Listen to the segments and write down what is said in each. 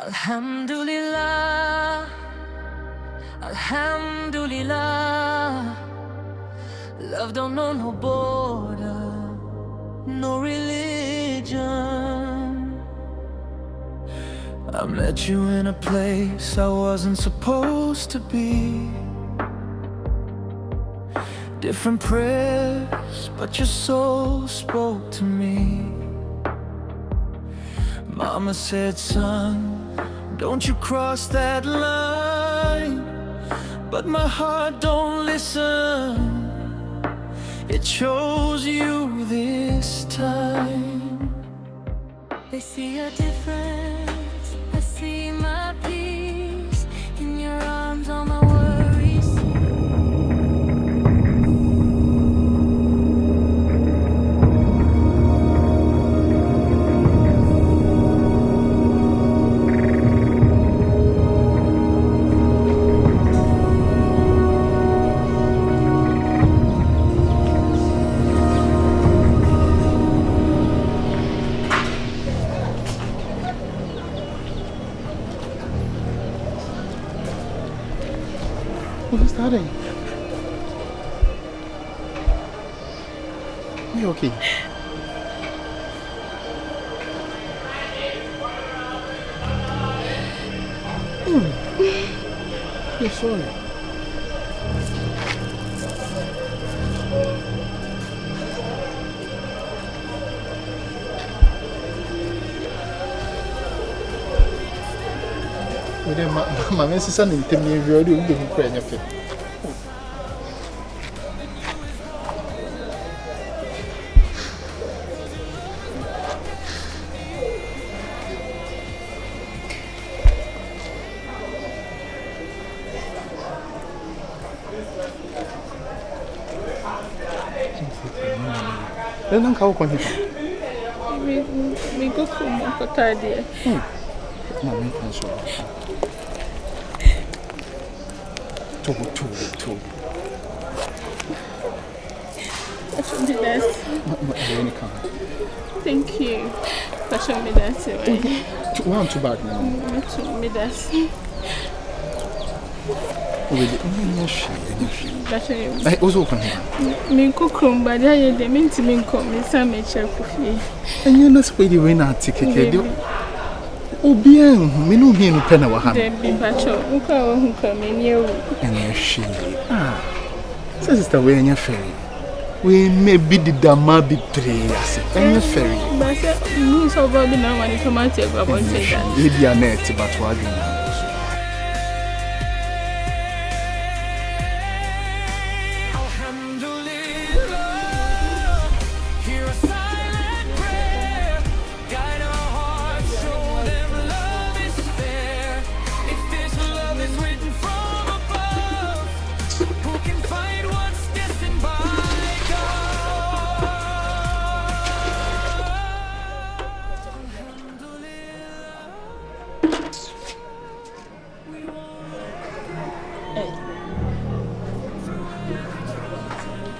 Alhamdulillah, Alhamdulillah. Love don't know no border, no religion. I met you in a place I wasn't supposed to be. Different prayers, but your soul spoke to me. Mama said, son, don't you cross that line. But my heart don't listen. It chose you this time. They see a difference, I see my peace. In your arms all my worries. What is that? Are you okay? You're sorry. My message is in me. You already will be crying. Then how can you? Me go come on for tardy. Mama, sure. Two. Show me that. Thank you. Show me that. One too bad now. Show me that. I was open. Me cook room, but I had the mint me come. Some nature coffee. And you're not speedy when I take it. Oh, bien, me no bien penna wa ham. Then be pacho. Uka who come in you. And you're she. Sister, we in your ferry. We may be the dama betray us. And your ferry. But me so bad now when you come out here about that. It be a net, but what do you?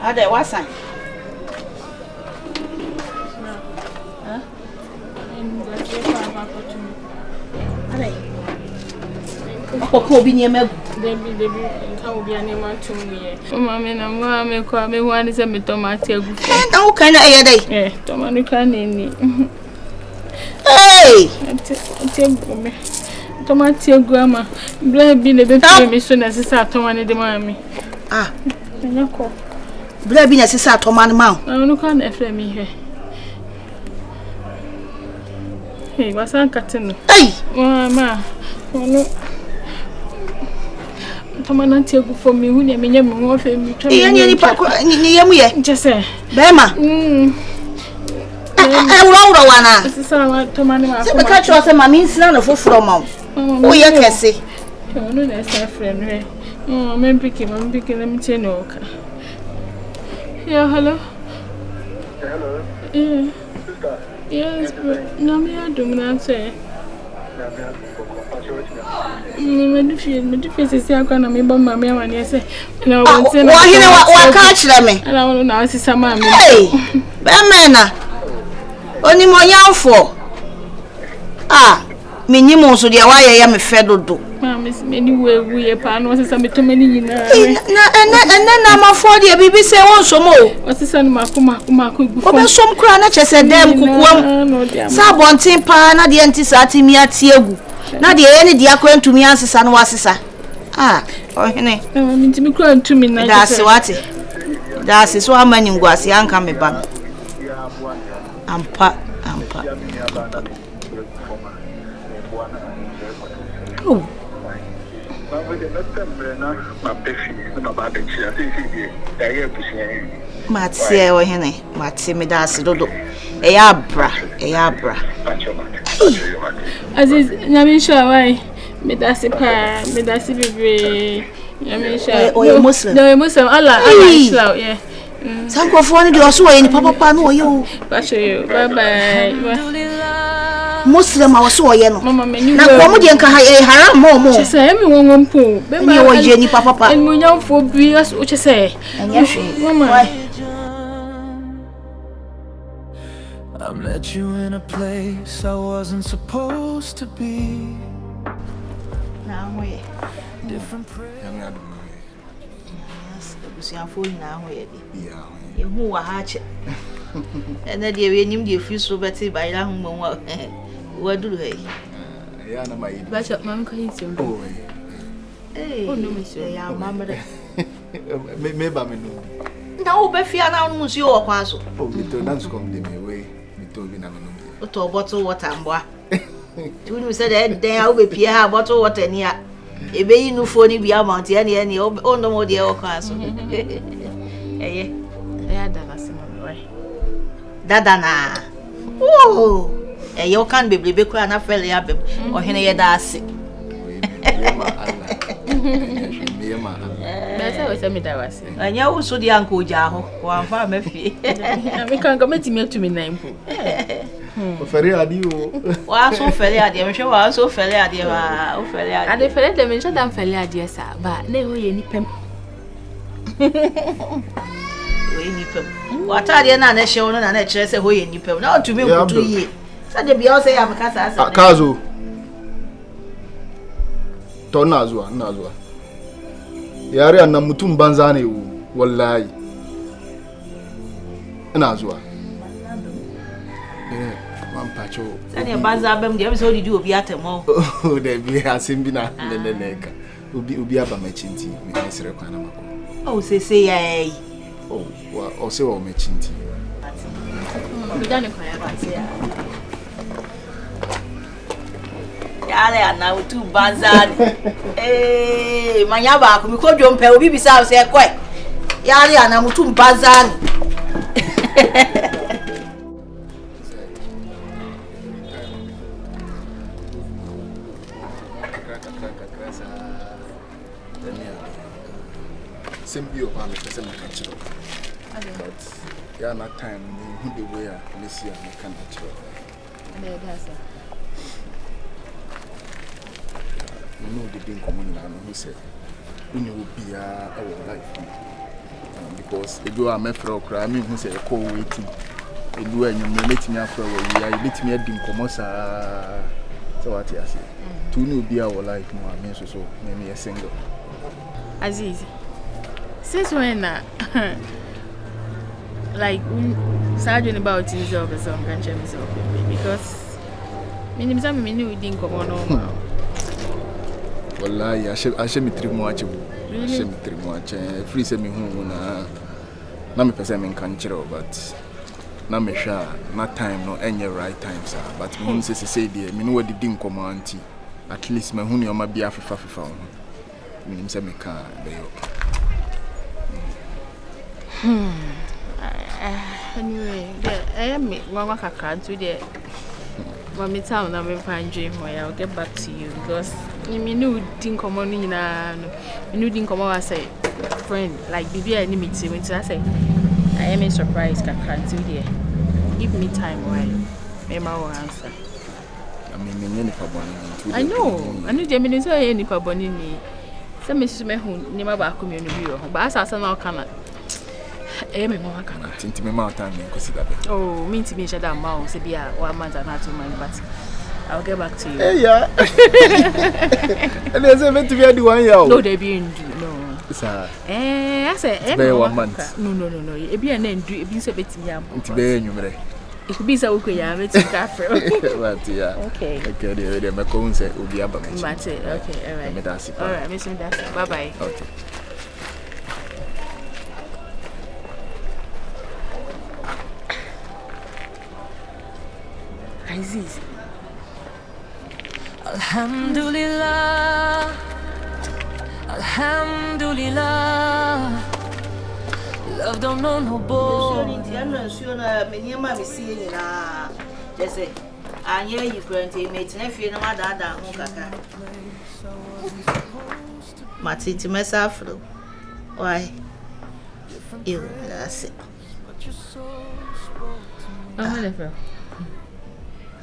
Ada wasan. Ada. Akoko bi nyema. Debi nka obi anema tumye. Mama na mama kwa me wani se me tomate agu. Na wo kan na eye dai. Tomanu kan ni. Hey! Tembo tomate agu ama. Bla bi le be fi me so na sisa tomane de mama. Nyako. Bla bi na sisa tomane ma. Anu kan na efre mi he. Hey, wasan katino. Hey! Mama. Ono tomana tiagu for me hu ne menya me ho afa mi twa. Ye ni pa ni yemu ye. Nchese. Be ma. Ewura wana. Sisa ma tomane ma. Se be ka cho se ma mi nsina na foforo ma. O ye kese. Ono na sa friend we. Membiki na mche no oka. Yeah, hello. Hello. Yeah. Sister. Yes, but no me adum na say. Me do feel say akwa na me ba mama ya wane say. Na won say na. Wa hine wa ka kire me. Ana won na asisa ma me. Hey! Be me na. Oni mo yanfo. minimum so dia wa ye me fedodo Mama is many we pa no se me to many nyina na mafo dia bibi se won so mo o se san makoma gu fo obe som kura na chese dem kukuam sa bontin pa na dia nti sa atimi atiegu na dia ye ne dia kwantumi ansesa no wasesa ohene mi ntimi kura ntumi na da se wate da se so amani ngwase anka me ba ampa oh Matse ohene matse me da se dodo eya bra Aziz nyame sha wai me da se bebre nyame sha o Muslim no Muslim Allah Islam yeah sankofo ni de oso oye ni papa no oye o pastor you bye bye Muslim awoso oye no mama me na komo de nka haram mo chese emi wonwon po be ni oye ni papa en mo nyamfo bi o chese mama I met you in a place I wasn't supposed to be. Na hoye Different prayer. Busia phone na hoye di ye hu wa ha che ena de we nim de free so beti ba ira hu mo wa duru he ya na mai ba cha mam kan yin oh no me so ya mamre me ba me no na wo be fia na no musu wo kwa so oh me to dance come dey me way me to bi na me no o to bottle water mboa tu ni se de den a wo be pia ha bottle water ni a ebe yi nu fo ni bi amount ya ni o no mo de wo kwa so eye ya dala se mo right dada na oh eye o kan beblebe kwa na fele ya bem o hene ye da ase Better we say me that was. anya wo so dia nko ja ho wa fa mafie Me kan go metimi to me nine po. o fere adi o wa so fele ade me hwe wa so fele ade wa o fele ade Ade fele de me ncha dan fele ade sa ba na e ho ye ni pem. we ni pem wa ta ade na na hye wo na na kire se ho ye ni pem na o tumi nkutu yi sa de bia o se ya makasa asa kazo to na zuwa yare annan mutum banza ne wallahi ina zuwa man pacho sani banza bam de so didi obi atemo oh de bi asim bi na lelele ka obi aba machinti me sere kwa na mako oh se ya oh o se wa machinti Bi dan ko ya ba se ya. yale ana utu banza manya ba ko mi ko dwompe obi bisa se kwe yale ana mutu banza Sembio pa me pese me kanchiro but ya na time ni hu the way a Messi me kanchiro Me da sa. no the being common na no who said uni will be our life because they do a mefro kra me who say call waiting they do and you let me after we are let me din komosa so what you say to no be our life no I mean so me a single Aziz. Since when like starting about himself or some can't himself because minimum me knew didn't come on normal. Wallahi I should me trick more ache free say me hu na me pese me kan kire but na me hwa na time no any right time sir but me hu say dey me no wadi din komo anti at least me hu ne o ma bia fefa ho me nim say me ka be okay Anyway, I am mama kaka to the mommy town na me find dream where I'll get back to you because you knew didn't come on in you didn't come over say friend like bibi any meeting when I say I am a surprise kaka to the give me time while Mama will answer. I mean any paboni I know the minute I any paboni ni some Mrs. Mehun never back community but as I now cannot me mama kaka tinti me ma time me consider be oh me to me shada ma o se bia 1 month and 2 months but I'll get back to you. Hey, yeah. And there's a meant to be a one year. No, they be in no. Sir. I said, Be 1 month. No. It be an end. It be a bit young. To be numerate. It could be so okay. I'm a cafe. But yeah. Okay, the Macon said, will be a bummer. Okay, all right. All right, Miss Medasi. Bye bye. Okay. Aziz. Alhamdulillah, Alhamdulillah. Love don't know no bore. Just say, I hear you currently mate, nephew, no matter that home kaka. Martin to myself, why? You, that's it.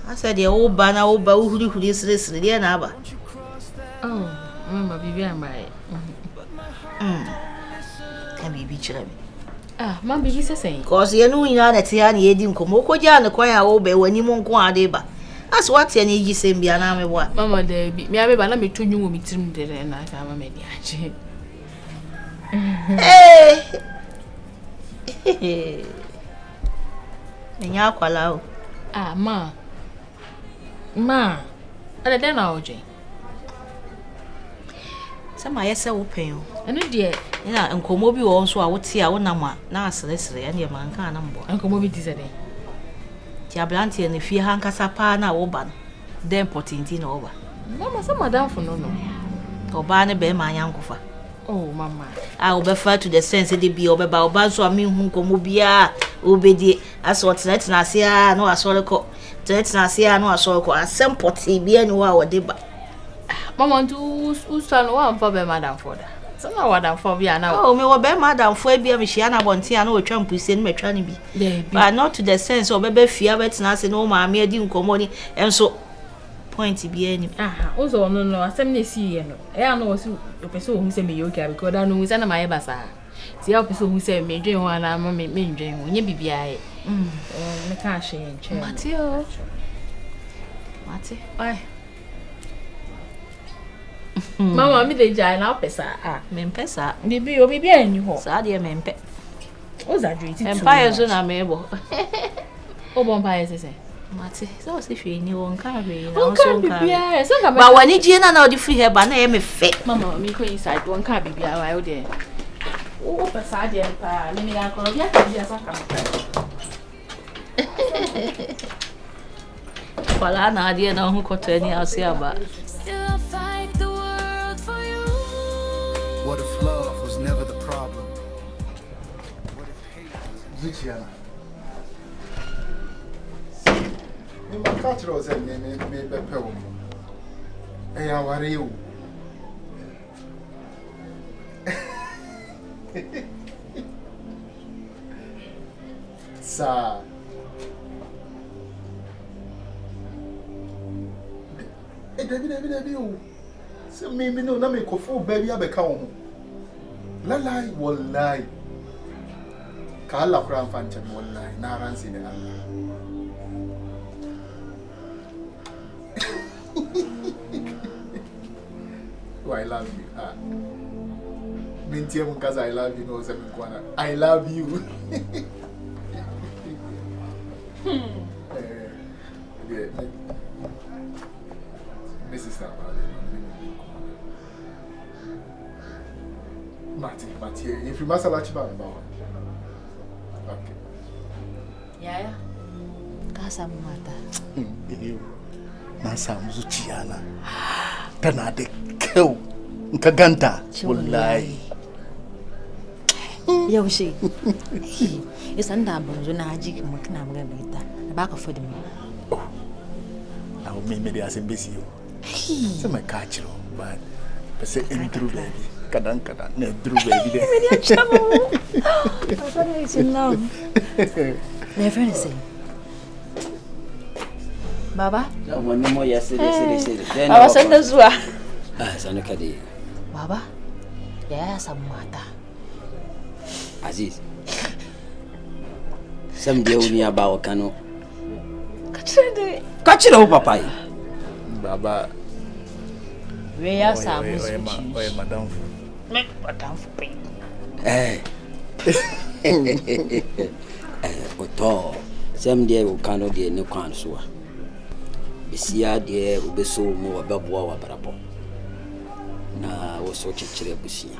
I said, the old banner, old bow who is this, the neighbor. Oh, remember, Bibi, I'm right. Can be chilling. Ah, Mamma, Bibi says, Cause you know, that Tiani Edim Komoko Jan, the choir obey when you won't go on deba. That's what any you say, be an army what. Mamma, there be me, I remember me to you, me to the and I am a mediachi. Hey, Yakwala. Ah, Ma, I don't know, Jane. Some I say open. And dear, and Komobi also I would see our number, now solicitor and your man can number. Uncle Moby Disney. Tiablanti and if you hankasapa na oban, then potting over. Mamma, some madam for no. Or Barney Bear my uncle. Oh, Mamma, I will refer to the sense it be over about so I mean whom Komobia, Obedi, as what's let Nasia, no, I saw the court. Let's not see I know I saw a some potty be anywhere or deba. Mamma, do stand one for the madam for that. So now what I'm for we are now. Oh, me will be madam for be a Michiana Bonti and no Trump is in Metrani be. But not to the sense of baby fear, but not no mammy, I didn't come on and so pointy be any. Ah, also, no, I send me see you. I know you pursue who say me okay because I know who's under my bassa. See how people who say me drink one, I'm me drink when you be I. Me can't change. Mateo. Mate. Why? Mama, me the giant now pesa. Ah, Mempesa. Bibi, you be any ho. Sadia mempe. What's that dream? Empire zone amebo. Oh, vampire say. Mate, so if you knew on carry, no so can. But when you Gina now the free hair banner me fit. Mama, me go inside one car bibi I there. Oh, pesa dia pa. Me ga ko bia ka bia sa ka. Wala na dia na hu koto ani asiaba. Still fight the world for you. What if love was never the problem? What if hate was Luciana. Me catch us and me be pew. Hey, how are you? Sir. David, oh. So me no na me kofo baby abeka wo. Lalai wallahi. Ka Allah Quran fanta wallahi na ran sai da Allah. Oh, I love you. Mintie mun kaza I love you no say me kwana. I love you. This is not about it. Mati, if you must allow you about it. Okay. Yeah. Casa mata. Nasa mzuchiana. Tana de keu. Nkaganta. Wallahi. Yaushe. Isan da banzo na haji kuma kana magana ita. Ba ka fadi mu. Oh. I will make me as embassy. So my catch but say Drew baby. Kadan, ne Drew baby there. Many trouble. I thought I was in love. Never the same. Baba? One more yesterday. I was in the Zua. Ah, Sanukadi. Baba? Yes, I'm mata. Aziz. Some day we about canoe. Catch it, Papa. Baba. We are some Madam. Make Madam for pain. Oto. Some day we cannot get no counsel. Besia deɛ obeso mu obaboa wa barabo na wo so kyekere busia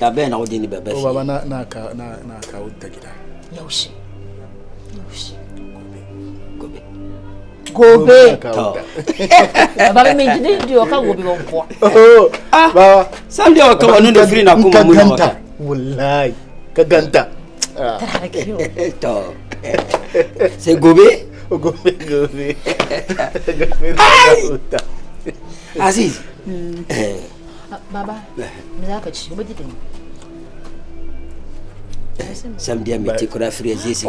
da bɛn na wo de ni bɛbɛ fi baba na ka wo tagira yoshi gobe baba me ndi o ka gobe wonpo baba sam deɛ ka wonu no free na kuma mu na waka wallahi ka ganta to c'est gobe gobe Aziz baba me za ka ci obi didin sam deɛ me ti kura free Aziz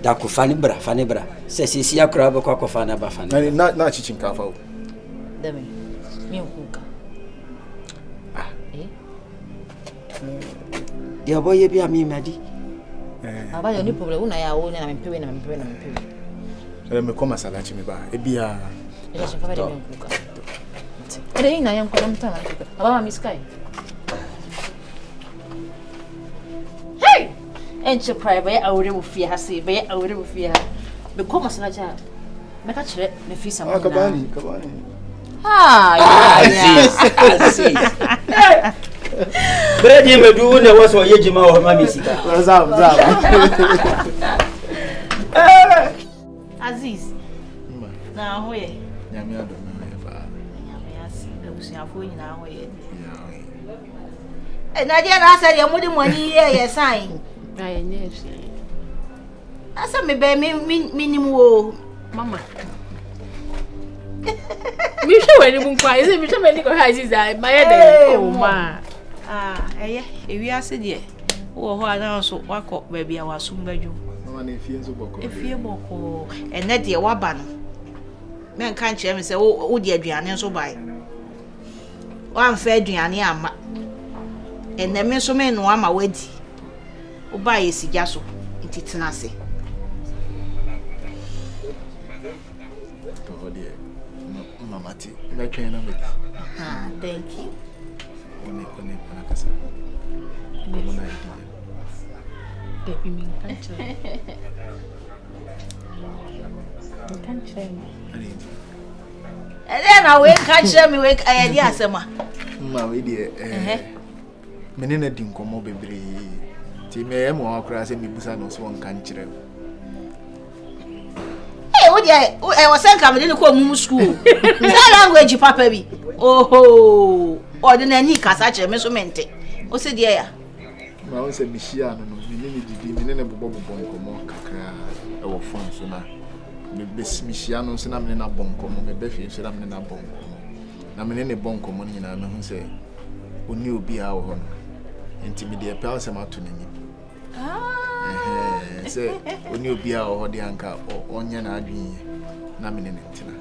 da ko fani bra se sisi akura ba kwa fana ba fani na chichin kafa o dame mi nkuka dia boye bi ami madi baba yo ni problem una ya wo na mpewe me koma salachi me ba ebia ila shaka vale mi nkuka ere ina yan kwa mtana nkuka baba mi sky hey enche private awure mu fie ha se be awure mu fie ha be koma salachi me ka kire me fi sama kabani Aziz Brady medu ne waso yejima wa mami sika. Zam. Aziz. Na hoye. Nyame ado na ye fa. Nyame asi da busuafo nyina hoye. Na dia na asa dia mudi mani ye sign. Aye yes. Asa me be minimum wo Mama. Mi sure when you kwa, is mi sure when you go Aziz my head oh ma. Ewi ase de wo ho ana so wakọ ba bia wasum badwo mama na efie nso boko efie boko ene de waba no men kan kire me se wo de aduane nso bai wan fa aduane ama ene me so me no ama wadi wo bai esigya so ntitena ase to de mama ti na twen na me thank you Kone pana kasa. Mama na idea. Baby me can't change. Na we kan kire me we ayedi asema Ma we de me na di nkomo bebre. Ti me mo akura se me busa no so kan kire. wo dia wo sen ka me de ko mu school. Say language papa bi. Oho. Ordinary kasa kire me so mente. O se dia ya. Ma o se mihia no me ni didi me ne bobo nkomo kakra e wo fon so na. Me mihia no se na me na bon nkomo me be fi so na me na bon nkomo. Na me ne bon nkomo ni na me hu se oni obi a wo ho no. Enti me de pe se ma to nani. Se oni obi a wo ho de anka onye na adwen na me ne ntina.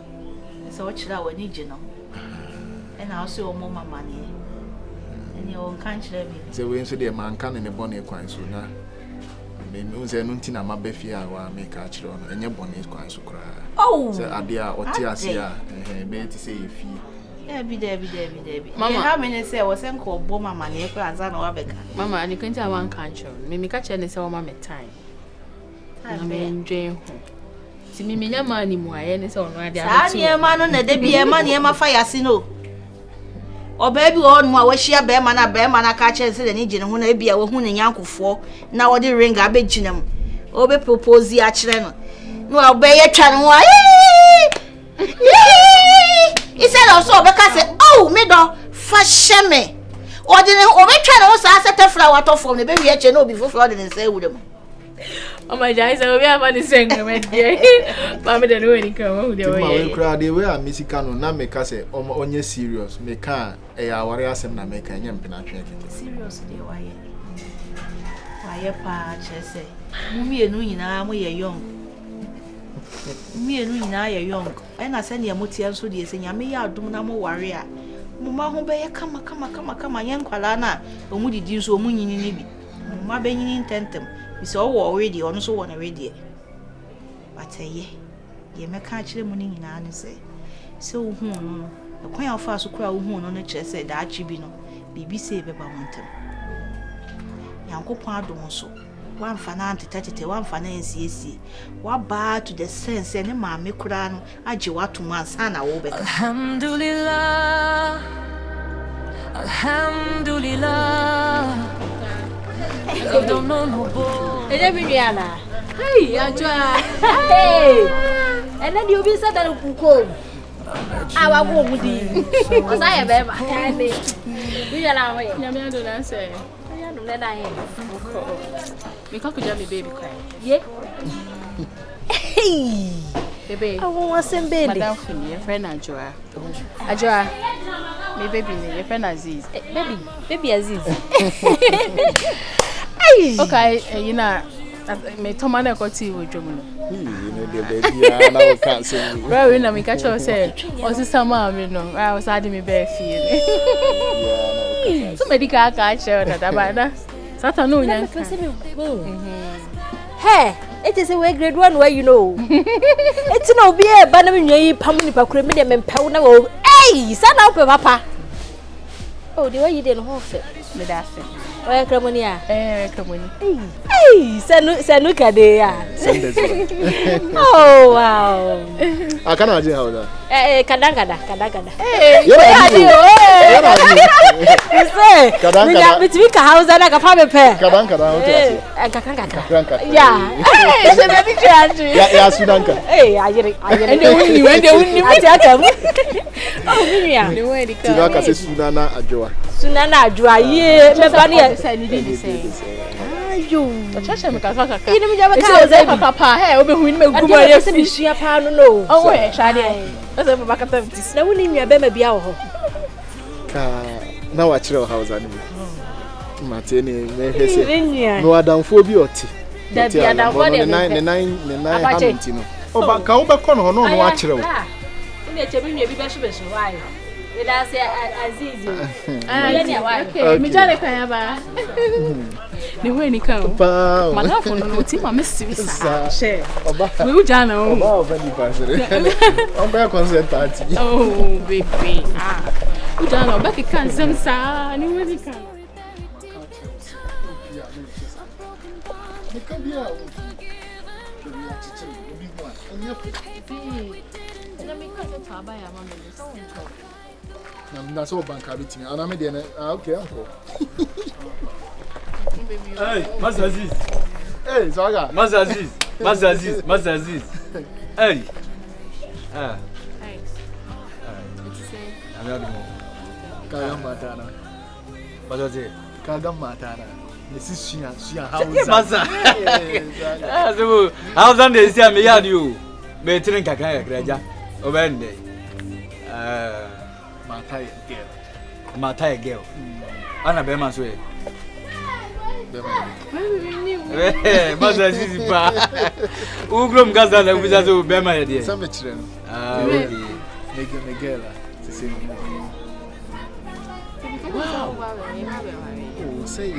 So what chira wani gino. Na also o mama mani. Eni o kan chira bi. Se we nso de man kan ne bone kwan so na. Me unse no ntina ma ba fie a wa me ka chira no enye bone kwan so kra. Oh. Se ade a oti ase a be ti se ye fie. Debi. Mama, how many say was en ko bo mama ne ko anza na wa beka. Mama, and you can't have one country. Me catch any say mama time. I mean, Jane. See me money mo aye say on radio. Sa ne ma no na de bi e ma ne ma fa yase no. O baby on mo a wa hia be ma na ka che say ne gine ho na bia wo hu ne yankofo na wo de ring abegyinam. O be propose ya kire no. No a be ye twa no wa. He said also because say oh me do fashion me ordinary o be twa no so asete flower to from the baby e che no be fufu ordinary say wudem. Oh my God, so we have any singer my dear. Mama don't know any come who they Ma we were. kra de we a musical no na me ka say onye serious me ka e ya ware asem na me ka nyem pena twen kete. Serious dey why pa che say mumie no nyina mo ye young mumie no nyina ye young e na se ne motia so de se nyame ya adum na mo ware a muma ho be ye kama yen kwala na omu didi so omu nyini ni bi muma be nyini tentem It's all already on so one already. But ye make catch them money in an say. So the queen of us who cry who on the chest said that chibino, be safe about one time. Yanko pardon so. One fananti 30, one fanancy, what bad to the sense and mammy crown, I jiwa to my son. Alhamdulillah, Alhamdulillah. I don't know no boy. Hey, Ajwa. Hey. And then you'll be said that you go. I will go with you. Because I have ever. We are now. Nyame do na say. Then I am. Me ka kuja me baby cry. Yeah. Hey. Baby. I want some baby. Madam Fini, your friend Ajwa. Ajwa. Me baby ni your friend Aziz. Baby Aziz. Okay, you know, me Toma na ko ti wo dwom no. You know the baby and I can't say. Right we na me catch you say, o si sama me no. I was had me be feel. So medical catch you that about Satan no nyan. Hey, it is a way grade 1 where you know. It's no be a banana you pamuni pa kure me dem empew na wo. Hey, sana ope papa. Oh, the way you didn't hold it. Me da fe. Oh, Cremonia. Cremoni. Hey, Sanu Kadea. Oh, wow. I can't imagine how that. Kadangada. Hey, You say, we have between a house and a family pair. Kadangada. Yeah. Hey, Yeah, Sudanka. Hey, I get it. And they win you. I tell them. Oh, yeah. Tidaka says Sunana Ajwa. Sunana Ajwa, yeah. Me bani say ni dey say. Ayo. Chacha me kaka. Inu mi jaba ka papa he obe hu ni me gumo ya se bi sua pa no no. Oh, we shade. O se papa kata vitis. Na woni nwa be ma bia wo ho. Ka na wa kire Hausa ni. Mate ni me hese. No adamfo bi oti. Da bi adamfo de ne nine hamti no. Oba ka wo be kono ho no no wa kire wo. Ina chebi nwa bi be so why. We da say Aziz. Okay, me jale kan ya ba. Ni ho ni kan. Madafo no ti ma me sivisa. She. Oba. We u jana o. Oba oba ni pasere. Oba concert party. Oh, baby. U jana oba ke kan sem sa, ni ho ni kan. Na so banka bitimi ana me de na okay uncle. Hey, Master Aziz. Hey, Zaga. Master Aziz. Hey. Thanks. I'm not more. Kaga matana. What was it? Kaga matana. This is Shia Yeah, Master. So, how done they say me had you? Me train kaka graja. Obende. Matai girl. Ana be man so e. Master Aziz pa. Ugrom gaza na ubisa so be man de. Some children. Okay. Megela. Wow. Oh, say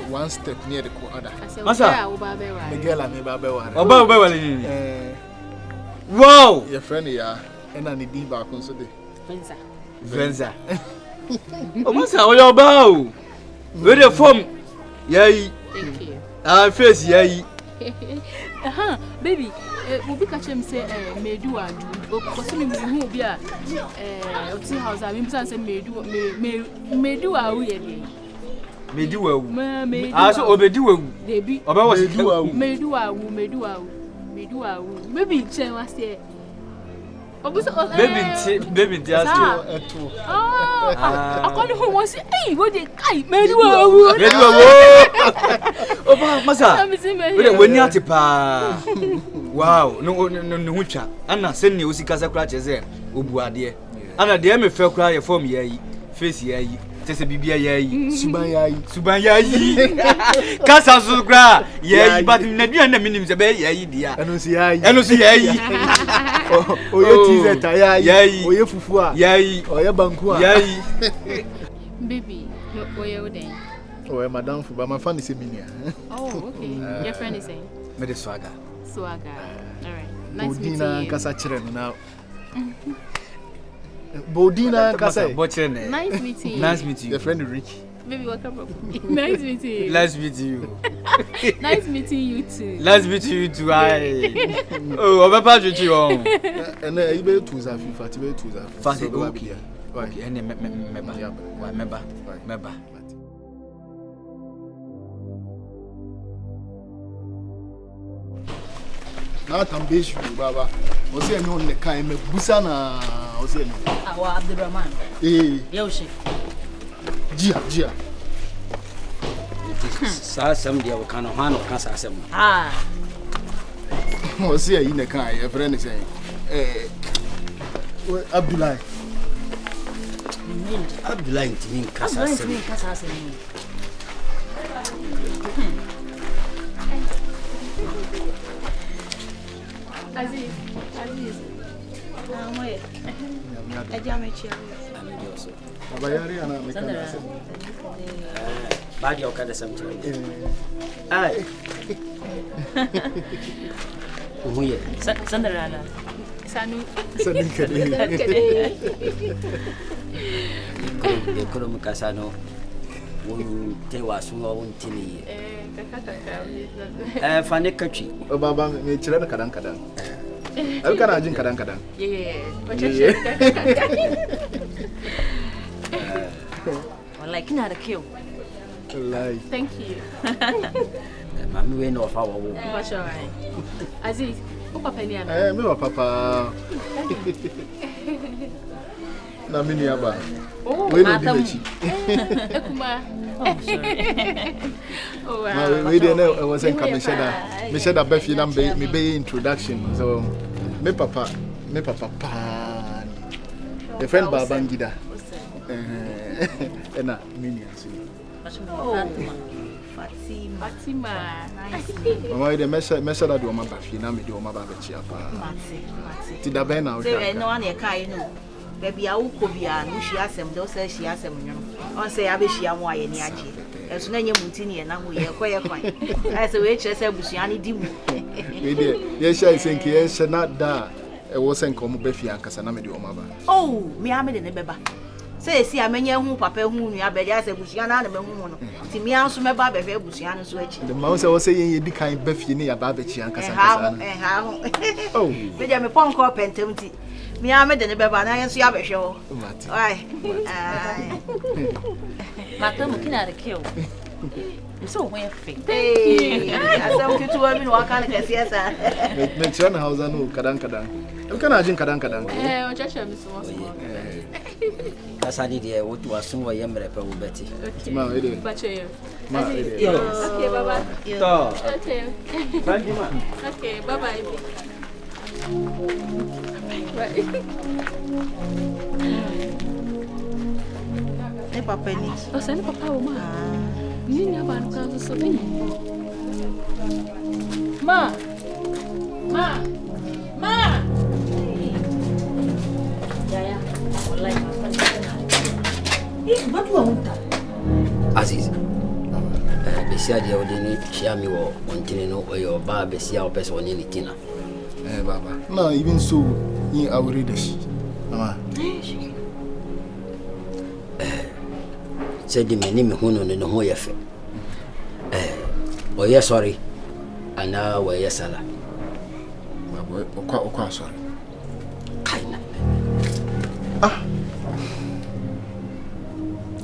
one step near the other. Masa. Megela me ba be wa. Oba wale ni. Wow. Your friend ya. Ena ni di ba kun so de. Venza. Oh, Masa, what you about? Where the form? Yay. Thank you. Face yay. Baby, we be catch him say me do adu. Because me hu bi a oti house a me be say me do awu ye dey. Me do awu. Me Ah, so obedi awu. Dey bi. Oba was do awu. Me do awu. Maybe chen was there. Baby, just Eto. I call him once. Hey, what the guy? Me do awu. Oba, Masa. When you ati pa. Wow, no hucha. Ana send you usika sakura cheze obu ade. Ana de me fe kura ye form yayi, face yayi. Tese bibia yayi, suban yayi. Kasa so kura yayi, but na dua na minim se be yayi dia. Eno si yayi. Oye tize ta yayi. Oye fufu a yayi. Oye banku a yayi. Baby, no oye o den. Oh, madam for my fan is a minia. Oh, okay. Your friend is saying? Mede Swagger. Swagger. All right. Nice meeting Bodina you. kasa chire now. Bodina kasa. Nice meeting you. Nice meeting you. Your friend Rich. Baby, welcome. Nice meeting you. Nice meeting you. Nice meeting you too. Nice meeting you too. Oh, I'm a part of you. And you be too za FIFA, you be too za. Fast okay. Okay, and member. Na tambeshi baba. Osi enyo ne kan me busa na osi enyo. Awa Abdurrahman. Yoshi. Jia. Sa sam dia wo kan ho no kan sa sam. Osi ayi ne kan e friend say. Abdullah ntimi kasa sam. Aziz. Baba yari ana me kan sam. Ba dia o kada sam tira. Ai. Umuye. Sandarana. Sanu. Kade. Ko mu kasa no. Won te wasu won tini. Kaka. Fane katwi. Baba me kire na kadan. Ai kana jin kadan. Yeah. Wallahi kina da kyau. Wallahi. Thank you. Mami we no fa wo. What's all right? Aziz, o papa ni ana. Me wa papa. Na mini aba. Oh, we no di mechi. Ekuma. Oh, wow. We dey know was en come me sheda befi na me be introduction. So me papa pa. The friend Babangida. Ena mini ansi. Fatima. Mama de mesha da do ma bafi na me de o ma ba chi apa. Ti da ben na o. Say no one e kai no. Baby a wo kobia no hia asem de o say hia asem nwono. On say abehia mo aye ni aje. Eso na nye muti ni na ho ye koye kwan. I say we chere say busua ni di mu. We dey ye sha isenke ye sha na da e wo sen ko mo bafi ankasa na me de o ma ba. Oh, me ame de ne beba. Say si amenye hu papa hu nua be dia say busua na na me hu no. Ti me anso me ba be hwe busua no so achi. The man say wo say ye di kan bafi ni ya ba ba chi ankasa ankasa. Ha ho. Oh. Me dia me pon ko pentem ti. Me ame de ne beba na yeso ya be hwe ho. Ai. Matamu kina da kyau. So we fake. Hey, asa ukitu wa mimi wakana kasi asa. Me chana hausa no kadan. Kana jin kadan. O chacha mi so. Kasa ni de wo tu asun wo yemre pe wo beti. Ma we dey. Bache. Ma we dey. Okay, bye-bye. To. Okay. Thank you, ma. Okay, bye-bye. Ne papa ni. O sani papa o ma. Nini aba no kan so be. Ma. Ya. Wallahi papa. Batu wa hunta. Aziz. Besia dia odi ni chiami wo ontini no oyo ba besia o pese oni ni tina. Baba. No, even so, you already this. Mama. Said me ni me hono no ho yefe. Oye sorry. Ana we yesala. Baba, okwa sorry. Kaina.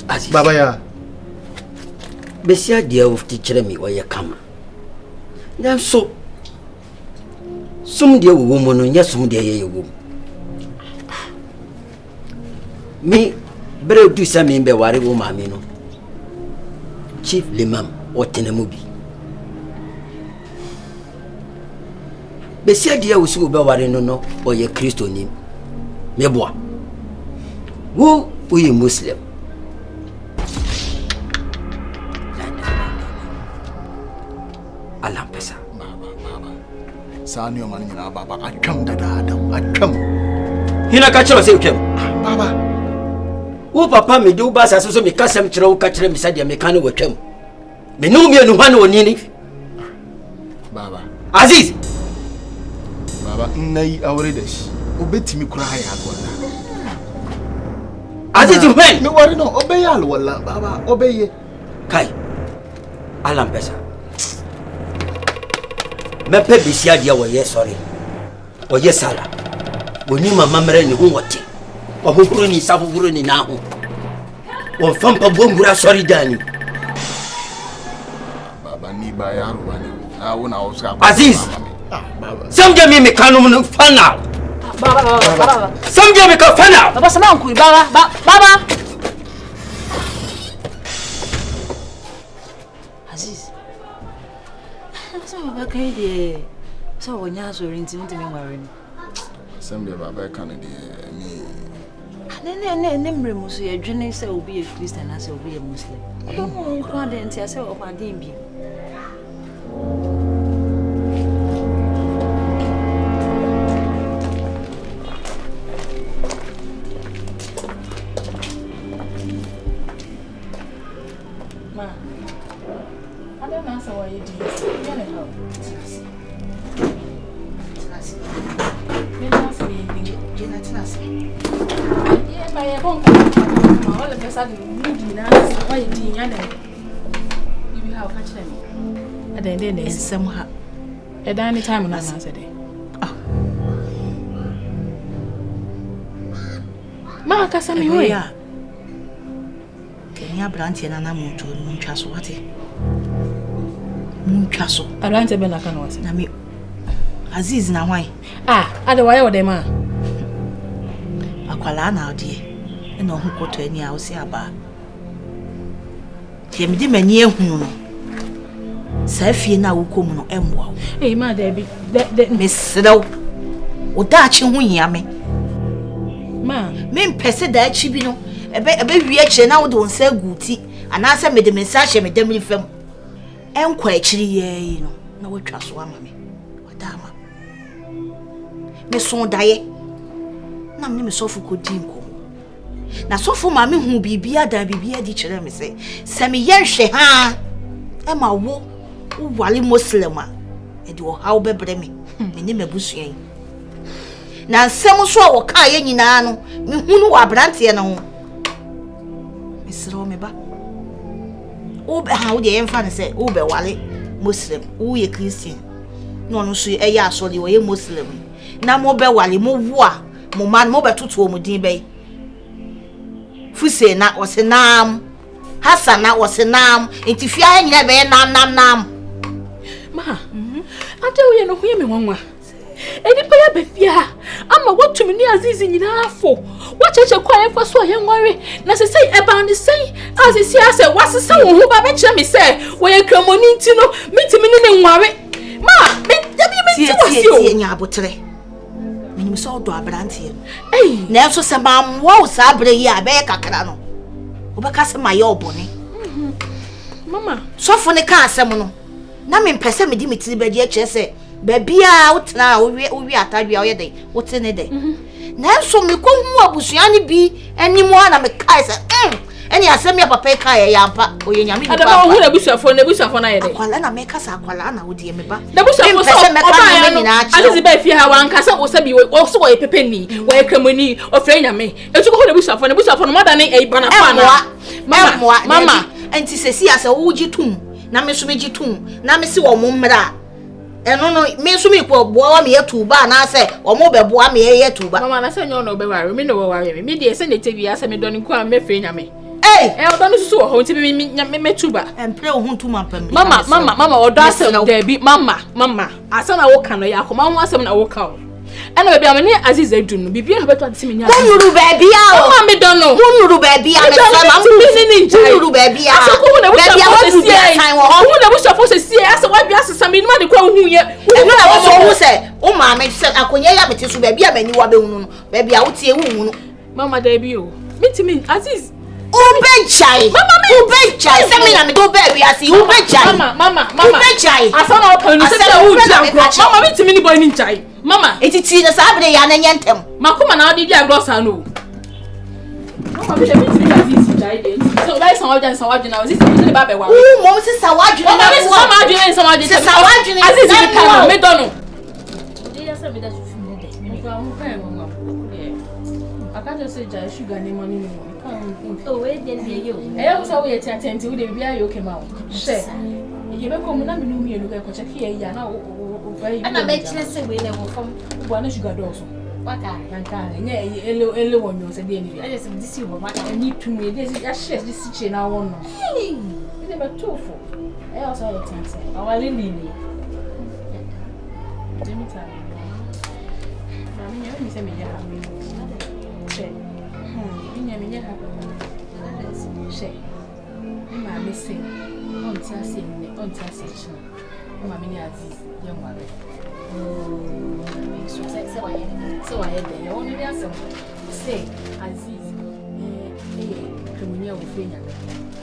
Aziz. Baba ya. Besia dia ufti chere mi oye kama. Then so sum dia wo mo no nya sum dia ye wo. Me bere du sa me be ware wo ma me no. Chief Limam otenamu bi. Besia dia wo su be ware no no oye Kristo ni. Me boa. Wo uyi Muslim. Alampesa. Sani o mani na baba atwam dada adam atwam. Hina ka chiro se utwam. Baba. Wo papa me do ba sa so me kasam chiro wo ka chire me sadia me kan wo twam. Me no me no hwan onini. Baba. Aziz. Baba, nai awre da shi. Obetimi kura ya alwala. Aziz when? Me worry no, obey alwala, Baba, obey. Kai. Alam pesa. Me pe bisia dia wo ye sorry. O ye sala. Boni mama mere ni ho wote. O hokuru ni sa hokuru ni na ho. O fampa bongura sorry dani. Baba ni ba ya ruwani. Na wona o sa. Aziz. Baba. Samje mi kanu no final. Baba. Samje mi ka final. Baba sama nkuri baba. Aziz. So baba kai de so wonya so rinti ntimi nware ni. Sambe Baba kan de ni. Ne mremu so ye dwene se obi ye Christian na se obi ye Muslim. Odo mo kwa de ntia se opadin bi. Ma. I don't answer why you do this. You want to help? Yeah, my phone. All of a sudden, you why you did you have catch them. And then there's somehow at any time on answer day. Ma, Cassami, where ya? Can you branch and an amount to Munchaso? What? Munchaso. I ran to Benacan was. Nami Aziz na why? Otherwise, what them are. Aquala now, dear, and no who go to any house about. Him de many who Safi na wukom no emwa. Hey, ma, Debbie, Miss Slow. Odachi hu yame. Ma, Me mpese da achi bi no. Ebe wie che na wo de onsa guti. Anasa me de message me dem fam. Enkwa achiri ye no. Na wotwa so ama me. Wadama. Me so daye. Na me sofu ko dinko. Na sofu ma me hu bibia da bibia di kire me se me ye hwe ha. E ma wo wale Muslim a. E de wo hawo bebre me. Me ne mabusuan. Na nsem so a wo ka ye nyina no. Me hunu wa brante na ho. Misro me ba. Obe ha wo de yemfa ne se obe wale Muslim, wo ye Christian. No no so e ya asole wo ye Muslim. Na mo be wale mo wo a mo man mo betoto mo din be. Fuse na o se nam. Hassan na o se nam. Enti fia nyina be nam. Ma, ade wo ye no ho ye me nwanwa. Eni pa ya befia ama wotumi ni Aziz nyina afo wacheche kwa yemfa so ye nware na se sei eba ne sei Aziz ya se wasesa wo ho ba be kire me se wo ye kramoni nti no mitimi ne nware ma me dabi me ti wasio tie nya abotre minim so do abrante na so se mam wo sa abre yi abe kakra no obeka se maye obone mama so fo ne ka asem no na me mpese me di mitiri be di kire se Babia utna owi atadua oye dey wotene dey na so me ko hu abusuane bi animu na me kai se eni asem ya papa kai ya ampa oye nyame bi papa hu na busuafo na ye dey akwala na me kasa akwala na wodi me ba na busuafo so me ka me na Aziz ba fi ha wan kasa wo sabi wo so wo ye pepeni wo ye kramoni o fre nyame etu ko hu na busuafo no mada ne e bana pa na mama enti sesi ase wo gitum na me so me gitum na me se wo mo mmra eno no me so me ko boa me yetuba na se o mo be boa me yetuba mama na se nyo no be ware me no we ware me de se ne tebi ase me doni kwa me fe nyame o doni susu wo ho nti me tuba empre o hu tuma pam mama o do ase debi mama ase na wo ka no ya ko mama asem na wo ka o ena be bia me ne Aziz adun no bibia ho beto ati me nya nuru baby a o mama me don no nuru baby a me sama nuru baby a ase ko hu na busuafo se sie ase wa bia asesa me numa de kwa hu ye eno na wo so hu se o ma me se akonya ya me tisu baby a mani wa be hu no baby a wo tie hu no mama debi o mitimi Aziz Ubejai se me na me do baby asi ubejai mama ubejai asa na o kan ni se mama mitimi ni boy ni njai mama etiti na sabre ya na nyentem makoma na odi di agro sa no mama be mitimi Aziz Jai, so that's how I was this is about one. Oh, Moses, I watch you. I don't know. I can't just say Jai sugar any money. Oh, wait, then you. I was always attentive to the video came out. You may come and know me and look at here. And I make sense when they will come. One sugar also. What kind? Yeah, one knows a day. I just see what I need to me. This is a share this kitchen. I won't know. Hey, it's about 2 4. I also have a say. Oh, I didn't need let me tell you. Mammy, you say me happy. Share. You happy. Share. My missing. On Tassie, on Tassie. Mammy, Aziz, young one. Oh, so I had the only answer. Say, Aziz, communion with Rena,